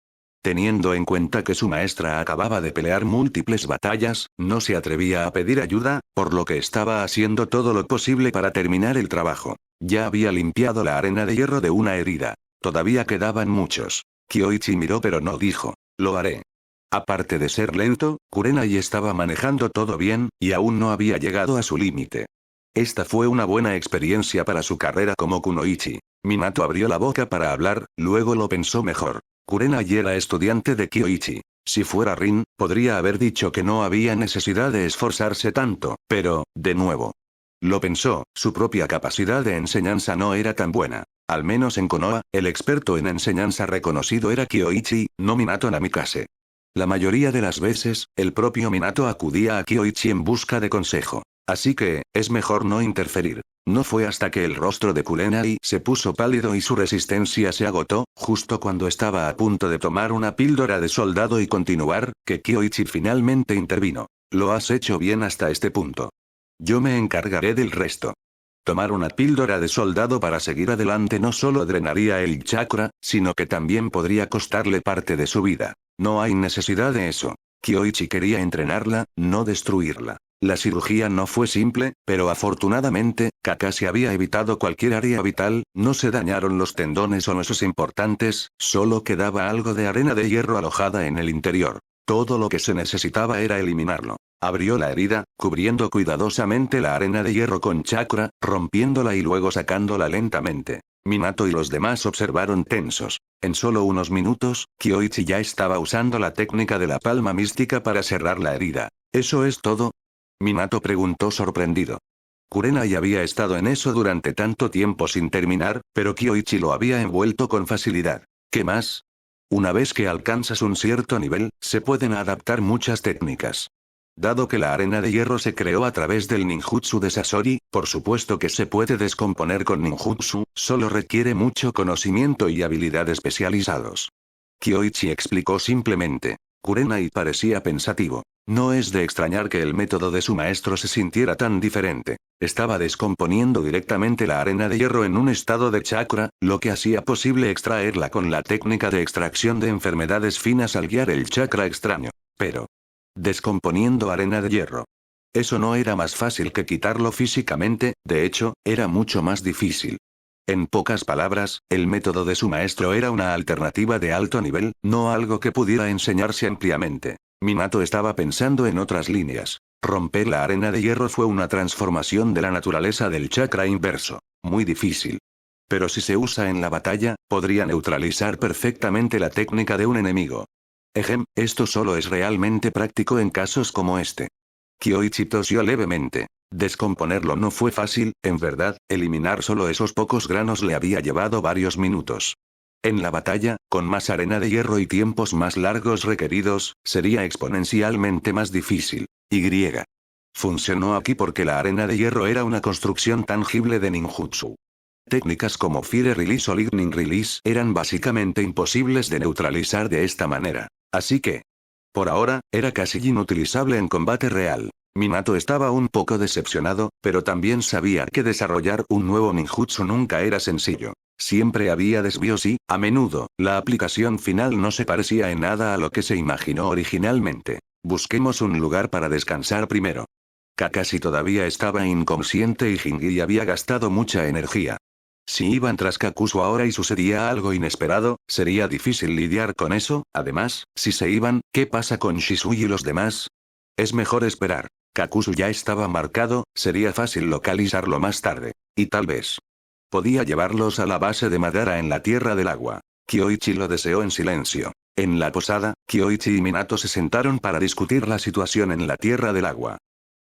teniendo en cuenta que su maestra acababa de pelear múltiples batallas, no se atrevía a pedir ayuda, por lo que estaba haciendo todo lo posible para terminar el trabajo. Ya había limpiado la arena de hierro de una herida. Todavía quedaban muchos. Kyoichi miró pero no dijo, lo haré. Aparte de ser lento, Kurenai estaba manejando todo bien, y aún no había llegado a su límite. Esta fue una buena experiencia para su carrera como kunoichi. Minato abrió la boca para hablar, luego lo pensó mejor. Kurenai era estudiante de Kyoichi. Si fuera Rin, podría haber dicho que no había necesidad de esforzarse tanto, pero, de nuevo. Lo pensó, su propia capacidad de enseñanza no era tan buena. Al menos en Konoha, el experto en enseñanza reconocido era Kyoichi, no Minato Namikaze. La mayoría de las veces, el propio Minato acudía a Kyoichi en busca de consejo. Así que, es mejor no interferir. No fue hasta que el rostro de Kurenai se puso pálido y su resistencia se agotó, justo cuando estaba a punto de tomar una píldora de soldado y continuar, que Kyoichi finalmente intervino. Lo has hecho bien hasta este punto. Yo me encargaré del resto. Tomar una píldora de soldado para seguir adelante no solo drenaría el chakra, sino que también podría costarle parte de su vida. No hay necesidad de eso. Kyoichi quería entrenarla, no destruirla. La cirugía no fue simple, pero afortunadamente, Kakashi había evitado cualquier área vital, no se dañaron los tendones o huesos importantes, solo quedaba algo de arena de hierro alojada en el interior. Todo lo que se necesitaba era eliminarlo. Abrió la herida, cubriendo cuidadosamente la arena de hierro con chakra, rompiéndola y luego sacándola lentamente. Minato y los demás observaron tensos. En solo unos minutos, Kyoichi ya estaba usando la técnica de la palma mística para cerrar la herida. ¿Eso es todo? Minato preguntó sorprendido. Kurenai había estado en eso durante tanto tiempo sin terminar, pero Kyoichi lo había envuelto con facilidad. ¿Qué más? Una vez que alcanzas un cierto nivel, se pueden adaptar muchas técnicas. Dado que la arena de hierro se creó a través del ninjutsu de Sasori, por supuesto que se puede descomponer con ninjutsu, solo requiere mucho conocimiento y habilidad especializados. Kyoichi explicó simplemente. Kurenai parecía pensativo. No es de extrañar que el método de su maestro se sintiera tan diferente. Estaba descomponiendo directamente la arena de hierro en un estado de chakra, lo que hacía posible extraerla con la técnica de extracción de enfermedades finas al guiar el chakra extraño. Pero descomponiendo arena de hierro. Eso no era más fácil que quitarlo físicamente, de hecho, era mucho más difícil. En pocas palabras, el método de su maestro era una alternativa de alto nivel, no algo que pudiera enseñarse ampliamente. Minato estaba pensando en otras líneas. Romper la arena de hierro fue una transformación de la naturaleza del chakra inverso. Muy difícil. Pero si se usa en la batalla, podría neutralizar perfectamente la técnica de un enemigo. Esto solo es realmente práctico en casos como este. Kyoichi tosió levemente. Descomponerlo no fue fácil, en verdad, eliminar solo esos pocos granos le había llevado varios minutos. En la batalla, con más arena de hierro y tiempos más largos requeridos, sería exponencialmente más difícil. Funcionó aquí porque la arena de hierro era una construcción tangible de ninjutsu. Técnicas como Fire Release o Lightning Release eran básicamente imposibles de neutralizar de esta manera. Así que, por ahora, era casi inutilizable en combate real. Minato estaba un poco decepcionado, pero también sabía que desarrollar un nuevo ninjutsu nunca era sencillo. Siempre había desvíos y, a menudo, la aplicación final no se parecía en nada a lo que se imaginó originalmente. Busquemos un lugar para descansar primero. Kakashi todavía estaba inconsciente y Jingi había gastado mucha energía. Si iban tras Kakuzu ahora y sucedía algo inesperado, sería difícil lidiar con eso. Además, si se iban, ¿qué pasa con Shisui y los demás? Es mejor esperar. Kakuzu ya estaba marcado, sería fácil localizarlo más tarde. Y tal vez podía llevarlos a la base de Madara en la Tierra del Agua. Kyoichi lo deseó en silencio. En la posada, Kyoichi y Minato se sentaron para discutir la situación en la Tierra del Agua.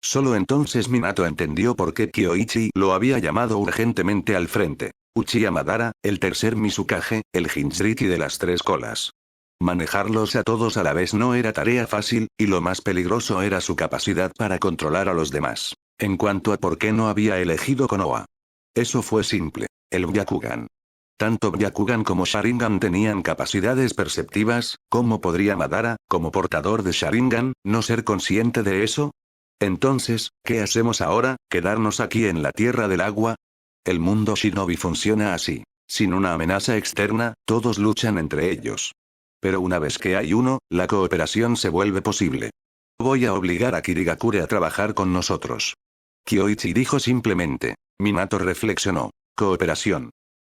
Solo entonces Minato entendió por qué Kyoichi lo había llamado urgentemente al frente. Uchiha Madara, el tercer Mizukage, el Jinchuriki de las tres colas. Manejarlos a todos a la vez no era tarea fácil, y lo más peligroso era su capacidad para controlar a los demás. En cuanto a por qué no había elegido Konoha. Eso fue simple. El Byakugan. Tanto Byakugan como Sharingan tenían capacidades perceptivas. ¿Cómo podría Madara, como portador de Sharingan, no ser consciente de eso? Entonces, ¿qué hacemos ahora? ¿Quedarnos aquí en la Tierra del Agua? El mundo shinobi funciona así. Sin una amenaza externa, todos luchan entre ellos. Pero una vez que hay uno, la cooperación se vuelve posible. Voy a obligar a Kirigakure a trabajar con nosotros. Kyoichi dijo simplemente. Minato reflexionó. Cooperación.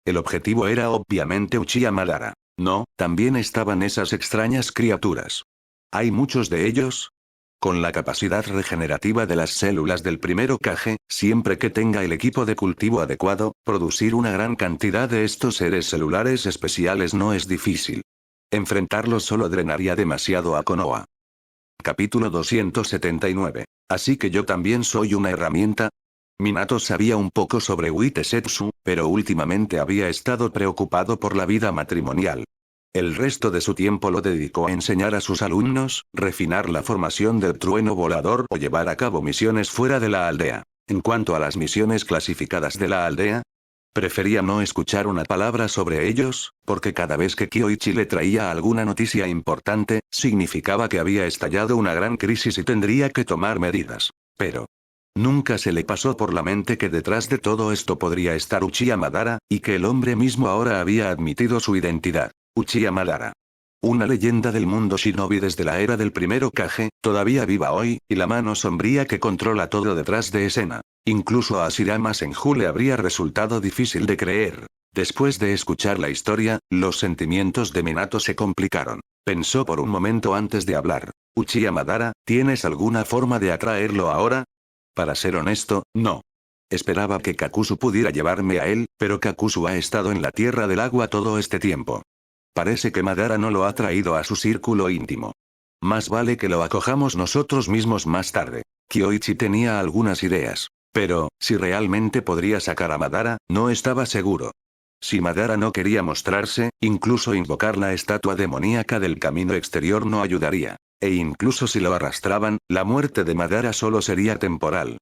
El objetivo era obviamente Uchiha Madara. No, también estaban esas extrañas criaturas. ¿Hay muchos de ellos? Con la capacidad regenerativa de las células del primer Hokage, siempre que tenga el equipo de cultivo adecuado, producir una gran cantidad de estos seres celulares especiales no es difícil. Enfrentarlos solo drenaría demasiado a Konoha. Capítulo 279. Así que yo también soy una herramienta. Minato sabía un poco sobre Uitesetsu, pero últimamente había estado preocupado por la vida matrimonial. El resto de su tiempo lo dedicó a enseñar a sus alumnos, refinar la formación del trueno volador o llevar a cabo misiones fuera de la aldea. En cuanto a las misiones clasificadas de la aldea, prefería no escuchar una palabra sobre ellos, porque cada vez que Kyoichi le traía alguna noticia importante, significaba que había estallado una gran crisis y tendría que tomar medidas. Pero Nunca se le pasó por la mente que detrás de todo esto podría estar Uchiha Madara, y que el hombre mismo ahora había admitido su identidad. Uchiha Madara. Una leyenda del mundo shinobi desde la era del primer Hokage, todavía viva hoy, y la mano sombría que controla todo detrás de escena. Incluso a Hashirama Senju le habría resultado difícil de creer. Después de escuchar la historia, los sentimientos de Minato se complicaron. Pensó por un momento antes de hablar. Uchiha Madara, ¿tienes alguna forma de atraerlo ahora? Para ser honesto, no. Esperaba que Kakuzu pudiera llevarme a él, pero Kakuzu ha estado en la Tierra del Agua todo este tiempo. Parece que Madara no lo ha traído a su círculo íntimo. Más vale que lo acojamos nosotros mismos más tarde. Kyoichi tenía algunas ideas. Pero, si realmente podría sacar a Madara, no estaba seguro. Si Madara no quería mostrarse, incluso invocar la estatua demoníaca del camino exterior no ayudaría. E incluso si lo arrastraban, la muerte de Madara solo sería temporal.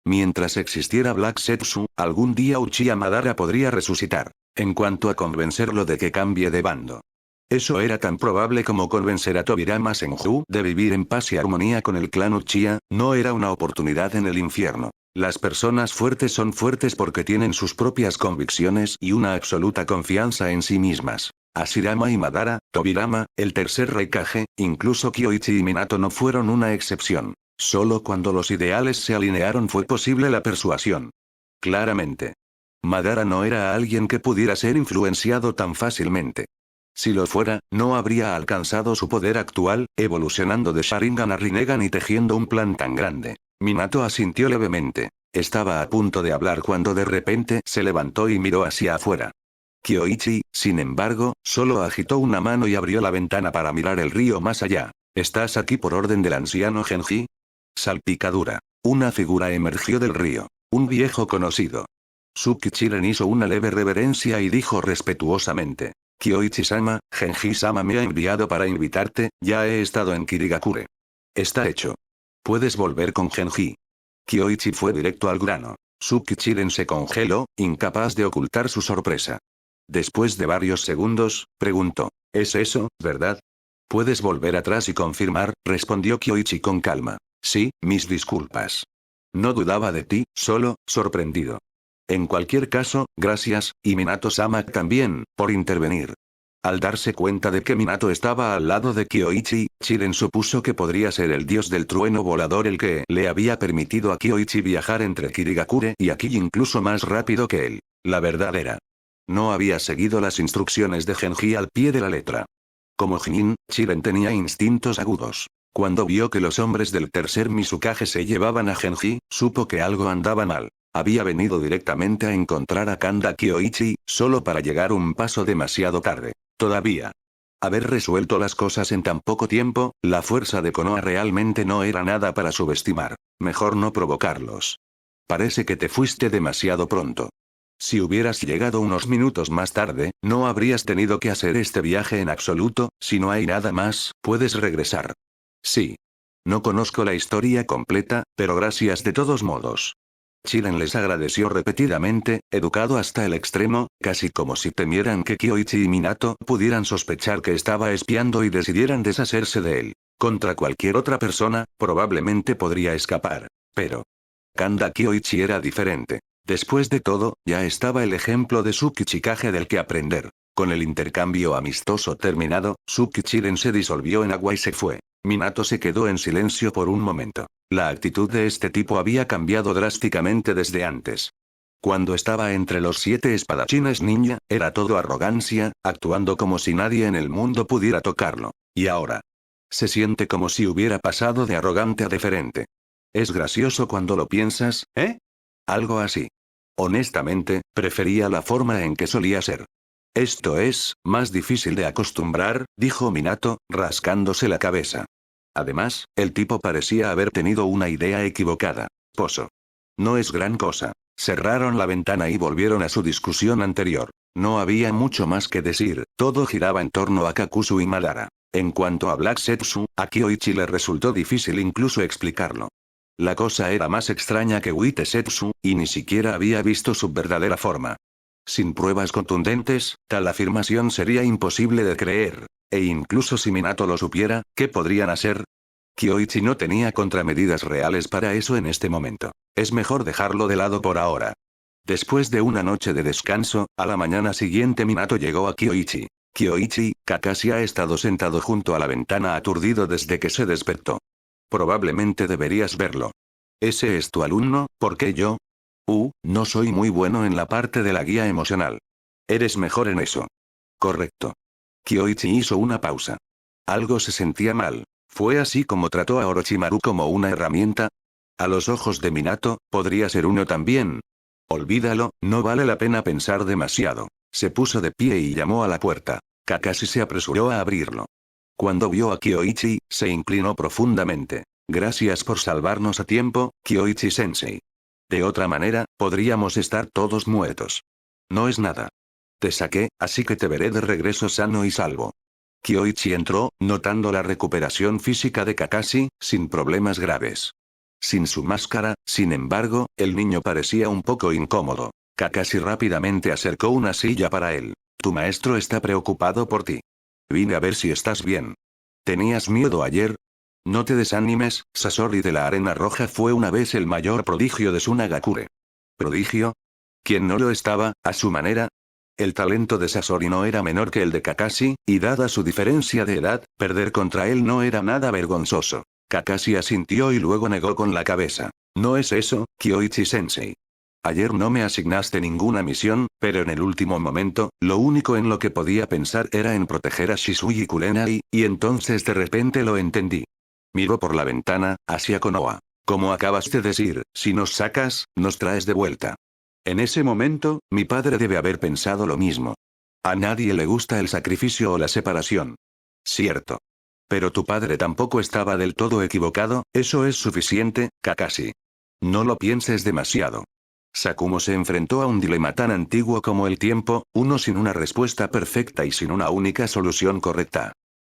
Mientras existiera Black Zetsu, algún día Uchiha Madara podría resucitar. En cuanto a convencerlo de que cambie de bando. Eso era tan probable como convencer a Tobirama Senju de vivir en paz y armonía con el clan Uchiha, no era una oportunidad en el infierno. Las personas fuertes son fuertes porque tienen sus propias convicciones y una absoluta confianza en sí mismas. Hashirama y Madara, Tobirama, el tercer Raikage, incluso Kyoichi y Minato no fueron una excepción. Solo cuando los ideales se alinearon fue posible la persuasión. Claramente. Madara no era alguien que pudiera ser influenciado tan fácilmente. Si lo fuera, no habría alcanzado su poder actual, evolucionando de Sharingan a Rinnegan y tejiendo un plan tan grande. Minato asintió levemente. Estaba a punto de hablar cuando de repente se levantó y miró hacia afuera. Kyoichi, sin embargo, solo agitó una mano y abrió la ventana para mirar el río más allá. ¿Estás aquí por orden del anciano Genji? Salpicadura. Una figura emergió del río. Un viejo conocido. Tsukichiren hizo una leve reverencia y dijo respetuosamente. Kyoichi-sama, Genji-sama me ha enviado para invitarte, ya he estado en Kirigakure. Está hecho. Puedes volver con Genji. Kyoichi fue directo al grano. Tsukichiren se congeló, incapaz de ocultar su sorpresa. Después de varios segundos, preguntó. ¿Es eso, verdad? Puedes volver atrás y confirmar, respondió Kyoichi con calma. Sí, mis disculpas. No dudaba de ti, solo, sorprendido. En cualquier caso, gracias, y Minato-sama también, por intervenir. Al darse cuenta de que Minato estaba al lado de Kyoichi, Chiren supuso que podría ser el dios del trueno volador el que le había permitido a Kyoichi viajar entre Kirigakure y aquí incluso más rápido que él. La verdad era. No había seguido las instrucciones de Genji al pie de la letra. Como Jin, Chiren tenía instintos agudos. Cuando vio que los hombres del tercer Mizukage se llevaban a Genji, supo que algo andaba mal. Había venido directamente a encontrar a Kanda Kyoichi, solo para llegar un paso demasiado tarde. Todavía. Haber resuelto las cosas en tan poco tiempo, la fuerza de Konoha realmente no era nada para subestimar. Mejor no provocarlos. Parece que te fuiste demasiado pronto. Si hubieras llegado unos minutos más tarde, no habrías tenido que hacer este viaje en absoluto, si no hay nada más, puedes regresar. Sí. No conozco la historia completa, pero gracias de todos modos. Chiren les agradeció repetidamente, educado hasta el extremo, casi como si temieran que Kyoichi y Minato pudieran sospechar que estaba espiando y decidieran deshacerse de él. Contra cualquier otra persona, probablemente podría escapar. Pero Kanda Kyoichi era diferente. Después de todo, ya estaba el ejemplo de Tsukichikage del que aprender. Con el intercambio amistoso terminado, Tsukichiren se disolvió en agua y se fue. Minato se quedó en silencio por un momento. La actitud de este tipo había cambiado drásticamente desde antes. Cuando estaba entre los 7 espadachines ninja, era todo arrogancia, actuando como si nadie en el mundo pudiera tocarlo. Y ahora. Se siente como si hubiera pasado de arrogante a deferente. Es gracioso cuando lo piensas, ¿eh? Algo así. Honestamente, prefería la forma en que solía ser. Esto es, más difícil de acostumbrar, dijo Minato, rascándose la cabeza. Además, el tipo parecía haber tenido una idea equivocada. Pozo. No es gran cosa. Cerraron la ventana y volvieron a su discusión anterior. No había mucho más que decir, todo giraba en torno a Kakuzu y Madara. En cuanto a Black Zetsu, a Kyoichi le resultó difícil incluso explicarlo. La cosa era más extraña que Wite Setsu, y ni siquiera había visto su verdadera forma. Sin pruebas contundentes, tal afirmación sería imposible de creer. E incluso si Minato lo supiera, ¿qué podrían hacer? Kyoichi no tenía contramedidas reales para eso en este momento. Es mejor dejarlo de lado por ahora. Después de una noche de descanso, a la mañana siguiente Minato llegó a Kyoichi. Kyoichi, Kakashi ha estado sentado junto a la ventana aturdido desde que se despertó. Probablemente deberías verlo. Ese es tu alumno, ¿por qué yo? No soy muy bueno en la parte de la guía emocional. Eres mejor en eso. Correcto. Kyoichi hizo una pausa. Algo se sentía mal. ¿Fue así como trató a Orochimaru como una herramienta? A los ojos de Minato, podría ser uno también. Olvídalo, no vale la pena pensar demasiado. Se puso de pie y llamó a la puerta. Kakashi se apresuró a abrirlo. Cuando vio a Kyoichi, se inclinó profundamente. Gracias por salvarnos a tiempo, Kyoichi-sensei. De otra manera, podríamos estar todos muertos. No es nada. Te saqué, así que te veré de regreso sano y salvo. Kyoichi entró, notando la recuperación física de Kakashi, sin problemas graves. Sin su máscara, sin embargo, el niño parecía un poco incómodo. Kakashi rápidamente acercó una silla para él. Tu maestro está preocupado por ti. Vine a ver si estás bien. ¿Tenías miedo ayer? No te desanimes, Sasori de la Arena Roja fue una vez el mayor prodigio de Tsunagakure. ¿Prodigio? ¿Quién no lo estaba, a su manera? El talento de Sasori no era menor que el de Kakashi, y dada su diferencia de edad, perder contra él no era nada vergonzoso. Kakashi asintió y luego negó con la cabeza. No es eso, Kyoichi-sensei. Ayer no me asignaste ninguna misión, pero en el último momento, lo único en lo que podía pensar era en proteger a Shisui Kurenai, y entonces de repente lo entendí. Miró por la ventana, hacia Konoha. Como acabas de decir, si nos sacas, nos traes de vuelta. En ese momento, mi padre debe haber pensado lo mismo. A nadie le gusta el sacrificio o la separación. Cierto. Pero tu padre tampoco estaba del todo equivocado, eso es suficiente, Kakashi. No lo pienses demasiado. Sakumo se enfrentó a un dilema tan antiguo como el tiempo, uno sin una respuesta perfecta y sin una única solución correcta.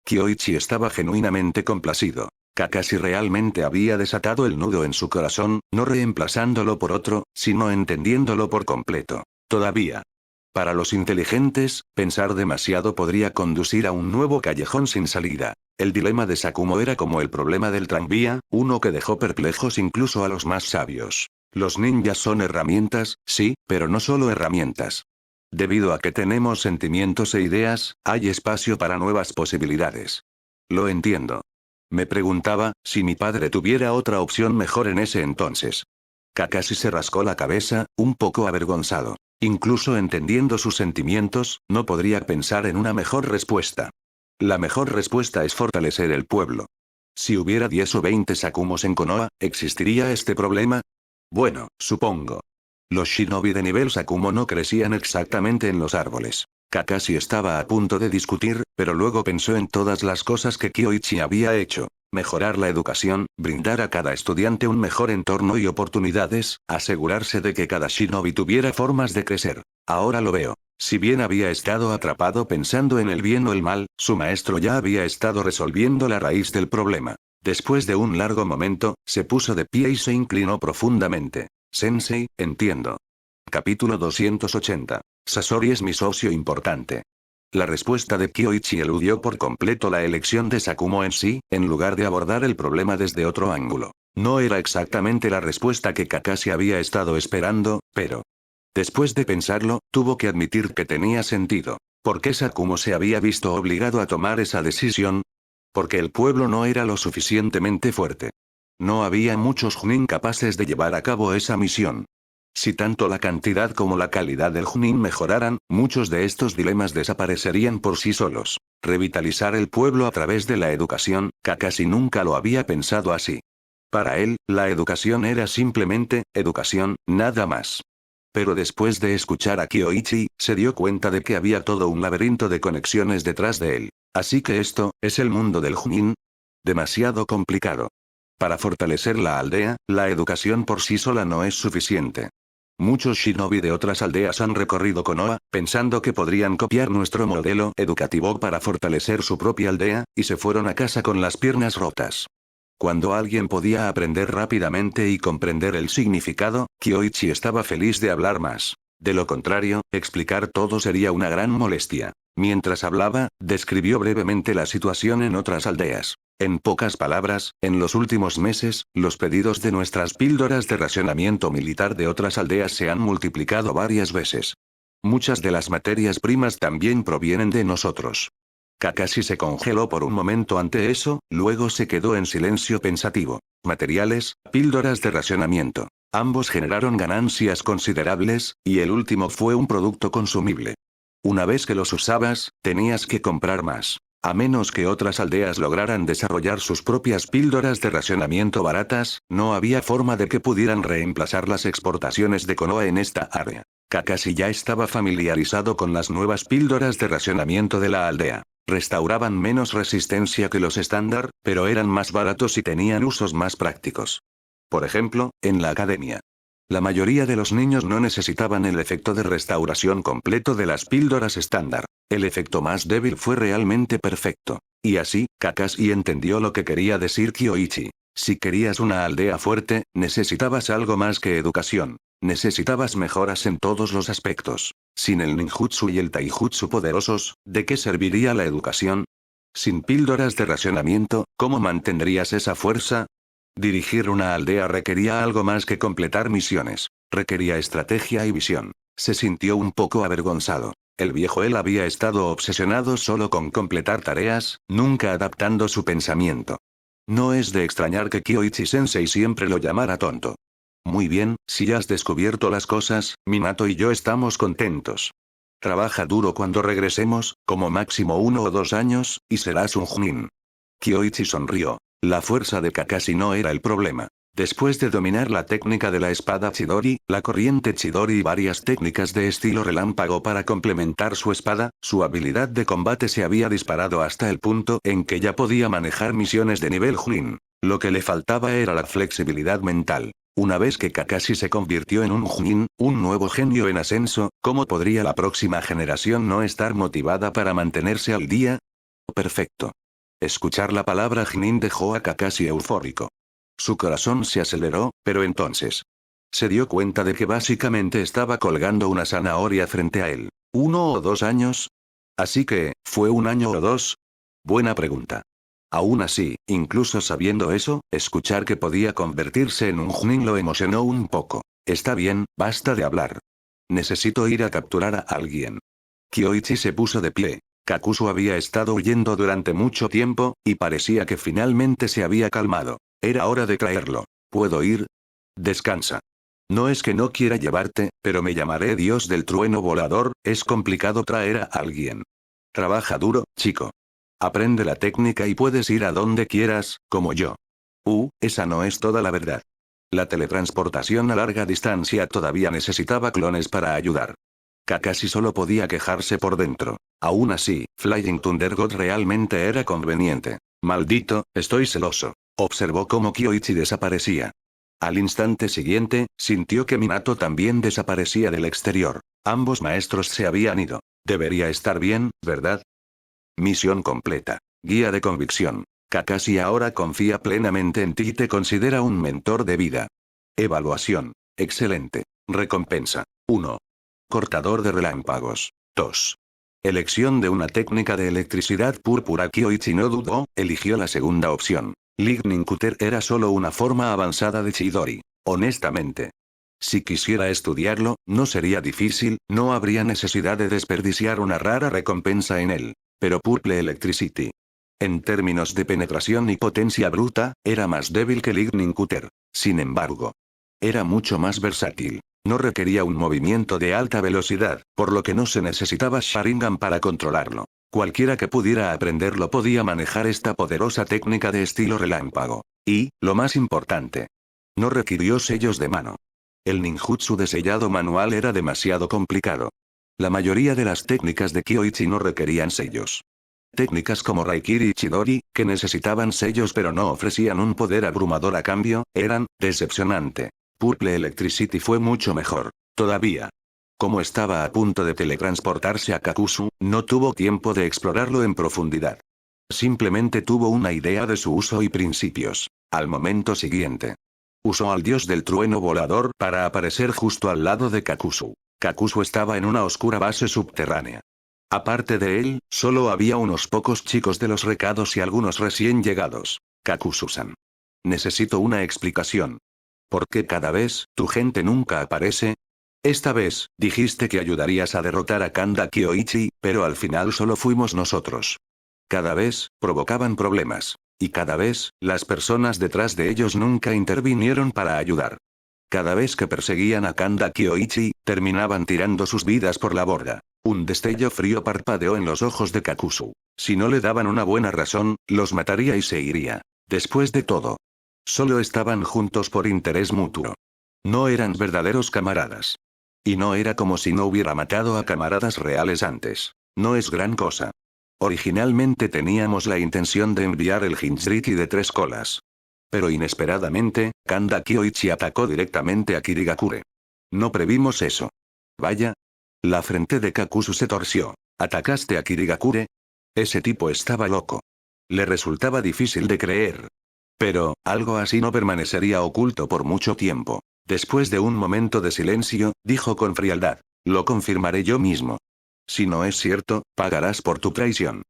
Kyoichi estaba genuinamente complacido. Kakashi realmente había desatado el nudo en su corazón, no reemplazándolo por otro, sino entendiéndolo por completo. Todavía. Para los inteligentes, pensar demasiado podría conducir a un nuevo callejón sin salida. El dilema de Sakumo era como el problema del tranvía, uno que dejó perplejos incluso a los más sabios. Los ninjas son herramientas, sí, pero no solo herramientas. Debido a que tenemos sentimientos e ideas, hay espacio para nuevas posibilidades. Lo entiendo. Me preguntaba, si mi padre tuviera otra opción mejor en ese entonces. Kakashi se rascó la cabeza, un poco avergonzado. Incluso entendiendo sus sentimientos, no podría pensar en una mejor respuesta. La mejor respuesta es fortalecer el pueblo. Si hubiera 10 o 20 Sakumos en Konoha, ¿existiría este problema? Bueno, supongo. Los shinobi de nivel Sakumo no crecían exactamente en los árboles. Kakashi estaba a punto de discutir, pero luego pensó en todas las cosas que Kyoichi había hecho. Mejorar la educación, brindar a cada estudiante un mejor entorno y oportunidades, asegurarse de que cada shinobi tuviera formas de crecer. Ahora lo veo. Si bien había estado atrapado pensando en el bien o el mal, su maestro ya había estado resolviendo la raíz del problema. Después de un largo momento, se puso de pie y se inclinó profundamente. Sensei, entiendo. Capítulo 280. Sasori es mi socio importante. La respuesta de Kyoichi eludió por completo la elección de Sakumo en sí, en lugar de abordar el problema desde otro ángulo. No era exactamente la respuesta que Kakashi había estado esperando, pero... Después de pensarlo, tuvo que admitir que tenía sentido. ¿Por qué Sakumo se había visto obligado a tomar esa decisión? Porque el pueblo no era lo suficientemente fuerte. No había muchos Chunin capaces de llevar a cabo esa misión. Si tanto la cantidad como la calidad del Chunin mejoraran, muchos de estos dilemas desaparecerían por sí solos. Revitalizar el pueblo a través de la educación, Kakashi nunca lo había pensado así. Para él, la educación era simplemente, educación, nada más. Pero después de escuchar a Kyoichi, se dio cuenta de que había todo un laberinto de conexiones detrás de él. Así que esto, ¿es el mundo del Chunin? Demasiado complicado. Para fortalecer la aldea, la educación por sí sola no es suficiente. Muchos shinobi de otras aldeas han recorrido Konoha, pensando que podrían copiar nuestro modelo educativo para fortalecer su propia aldea, y se fueron a casa con las piernas rotas. Cuando alguien podía aprender rápidamente y comprender el significado, Kyoichi estaba feliz de hablar más. De lo contrario, explicar todo sería una gran molestia. Mientras hablaba, describió brevemente la situación en otras aldeas. En pocas palabras, en los últimos meses, los pedidos de nuestras píldoras de racionamiento militar de otras aldeas se han multiplicado varias veces. Muchas de las materias primas también provienen de nosotros. Kakashi se congeló por un momento ante eso, luego se quedó en silencio pensativo. Materiales, píldoras de racionamiento. Ambos generaron ganancias considerables, y el último fue un producto consumible. Una vez que los usabas, tenías que comprar más. A menos que otras aldeas lograran desarrollar sus propias píldoras de racionamiento baratas, no había forma de que pudieran reemplazar las exportaciones de Konoha en esta área. Kakashi ya estaba familiarizado con las nuevas píldoras de racionamiento de la aldea. Restauraban menos resistencia que los estándar, pero eran más baratos y tenían usos más prácticos. Por ejemplo, en la academia. La mayoría de los niños no necesitaban el efecto de restauración completo de las píldoras estándar. El efecto más débil fue realmente perfecto. Y así, Kakashi entendió lo que quería decir Kyoichi. Si querías una aldea fuerte, necesitabas algo más que educación. Necesitabas mejoras en todos los aspectos. Sin el ninjutsu y el taijutsu poderosos, ¿de qué serviría la educación? Sin píldoras de racionamiento, ¿cómo mantendrías esa fuerza? Dirigir una aldea requería algo más que completar misiones. Requería estrategia y visión. Se sintió un poco avergonzado. El viejo él había estado obsesionado solo con completar tareas, nunca adaptando su pensamiento. No es de extrañar que Kyoichi-sensei siempre lo llamara tonto. Muy bien, si has descubierto las cosas, Minato y yo estamos contentos. Trabaja duro cuando regresemos, como máximo 1 o 2 años, y serás un Chunin. Kyoichi sonrió. La fuerza de Kakashi no era el problema. Después de dominar la técnica de la espada Chidori, la corriente Chidori y varias técnicas de estilo relámpago para complementar su espada, su habilidad de combate se había disparado hasta el punto en que ya podía manejar misiones de nivel Chunin. Lo que le faltaba era la flexibilidad mental. Una vez que Kakashi se convirtió en un Chunin, un nuevo genio en ascenso, ¿cómo podría la próxima generación no estar motivada para mantenerse al día? Perfecto. Escuchar la palabra Chunin dejó a Kakashi eufórico. Su corazón se aceleró, pero entonces se dio cuenta de que básicamente estaba colgando una zanahoria frente a él. ¿1 o 2 años? Así que, ¿fue 1 año o 2? Buena pregunta. Aún así, incluso sabiendo eso, escuchar que podía convertirse en un Chunin lo emocionó un poco. Está bien, basta de hablar. Necesito ir a capturar a alguien. Kyoichi se puso de pie. Kakuzu había estado huyendo durante mucho tiempo, y parecía que finalmente se había calmado. Era hora de traerlo. ¿Puedo ir? Descansa. No es que no quiera llevarte, pero me llamaré Dios del trueno volador, es complicado traer a alguien. Trabaja duro, chico. Aprende la técnica y puedes ir a donde quieras, como yo. Esa no es toda la verdad. La teletransportación a larga distancia todavía necesitaba clones para ayudar. Kakashi solo podía quejarse por dentro. Aún así, Flying Thunder God realmente era conveniente. Maldito, estoy celoso. Observó cómo Kyoichi desaparecía. Al instante siguiente, sintió que Minato también desaparecía del exterior. Ambos maestros se habían ido. Debería estar bien, ¿verdad? Misión completa. Guía de convicción. Kakashi ahora confía plenamente en ti y te considera un mentor de vida. Evaluación. Excelente. Recompensa. 1. Cortador de relámpagos. 2. Elección de una técnica de electricidad púrpura. Kyoichi no dudó, eligió la segunda opción. Lightning Cutter era solo una forma avanzada de Chidori. Honestamente. Si quisiera estudiarlo, no sería difícil, no habría necesidad de desperdiciar una rara recompensa en él. Pero Purple Electricity. En términos de penetración y potencia bruta, era más débil que Lightning Cutter. Sin embargo, era mucho más versátil. No requería un movimiento de alta velocidad, por lo que no se necesitaba Sharingan para controlarlo. Cualquiera que pudiera aprenderlo podía manejar esta poderosa técnica de estilo relámpago. Y, lo más importante, no requirió sellos de mano. El ninjutsu de sellado manual era demasiado complicado. La mayoría de las técnicas de Kyoichi no requerían sellos. Técnicas como Raikiri y Chidori, que necesitaban sellos pero no ofrecían un poder abrumador a cambio, eran decepcionante. Purple Electricity fue mucho mejor. Todavía. Como estaba a punto de teletransportarse a Kakuzu, no tuvo tiempo de explorarlo en profundidad. Simplemente tuvo una idea de su uso y principios. Al momento siguiente, usó al dios del trueno volador para aparecer justo al lado de Kakuzu. Kakuzu estaba en una oscura base subterránea. Aparte de él, solo había unos pocos chicos de los recados y algunos recién llegados. Kakuzu-san. Necesito una explicación. ¿Por qué cada vez, tu gente nunca aparece? Esta vez, dijiste que ayudarías a derrotar a Kanda Kyoichi, pero al final solo fuimos nosotros. Cada vez, provocaban problemas. Y cada vez, las personas detrás de ellos nunca intervinieron para ayudar. Cada vez que perseguían a Kanda Kyoichi, terminaban tirando sus vidas por la borda. Un destello frío parpadeó en los ojos de Kakuzu. Si no le daban una buena razón, los mataría y se iría. Después de todo, solo estaban juntos por interés mutuo. No eran verdaderos camaradas. Y no era como si no hubiera matado a camaradas reales antes. No es gran cosa. Originalmente teníamos la intención de enviar el Jinchuriki de 3 colas. Pero inesperadamente, Kanda Kyoichi atacó directamente a Kirigakure. No previmos eso. Vaya. La frente de Kakuzu se torció. ¿Atacaste a Kirigakure? Ese tipo estaba loco. Le resultaba difícil de creer. Pero, algo así no permanecería oculto por mucho tiempo. Después de un momento de silencio, dijo con frialdad. Lo confirmaré yo mismo. Si no es cierto, pagarás por tu traición.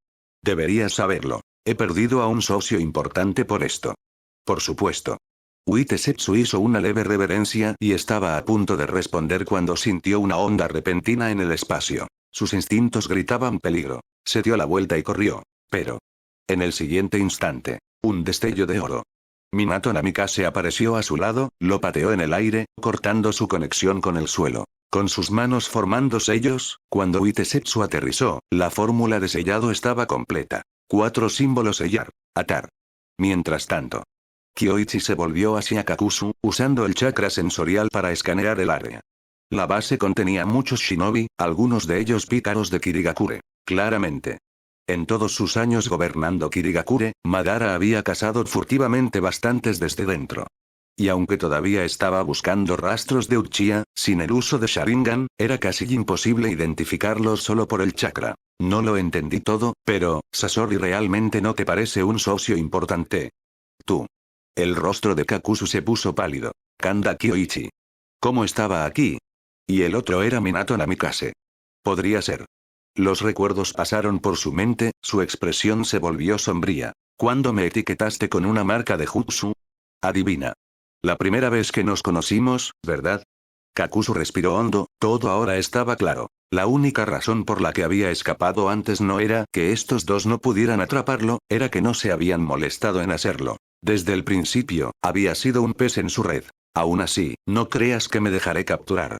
Deberías saberlo. He perdido a un socio importante por esto. Por supuesto. Uitesetsu hizo una leve reverencia y estaba a punto de responder cuando sintió una onda repentina en el espacio. Sus instintos gritaban peligro. Se dio la vuelta y corrió. Pero, en el siguiente instante, un destello de oro. Minato Namikaze apareció a su lado, lo pateó en el aire, cortando su conexión con el suelo. Con sus manos formando sellos, cuando Uitesetsu aterrizó, la fórmula de sellado estaba completa. 4 símbolos sellar. Atar. Mientras tanto, Kyoichi se volvió hacia Kakuzu, usando el chakra sensorial para escanear el área. La base contenía muchos shinobi, algunos de ellos pícaros de Kirigakure. Claramente. En todos sus años gobernando Kirigakure, Madara había cazado furtivamente bastantes desde dentro. Y aunque todavía estaba buscando rastros de Uchiha, sin el uso de Sharingan, era casi imposible identificarlos solo por el chakra. No lo entendí todo, pero, Sasori realmente no te parece un socio importante. Tú. El rostro de Kakuzu se puso pálido. Kanda Kyoichi. ¿Cómo estaba aquí? Y el otro era Minato Namikaze. Podría ser. Los recuerdos pasaron por su mente, su expresión se volvió sombría. ¿Cuándo me etiquetaste con una marca de Jutsu? Adivina. La primera vez que nos conocimos, ¿verdad? Kakuzu respiró hondo, todo ahora estaba claro. La única razón por la que había escapado antes no era que estos dos no pudieran atraparlo, era que no se habían molestado en hacerlo. Desde el principio, había sido un pez en su red. Aún así, no creas que me dejaré capturar.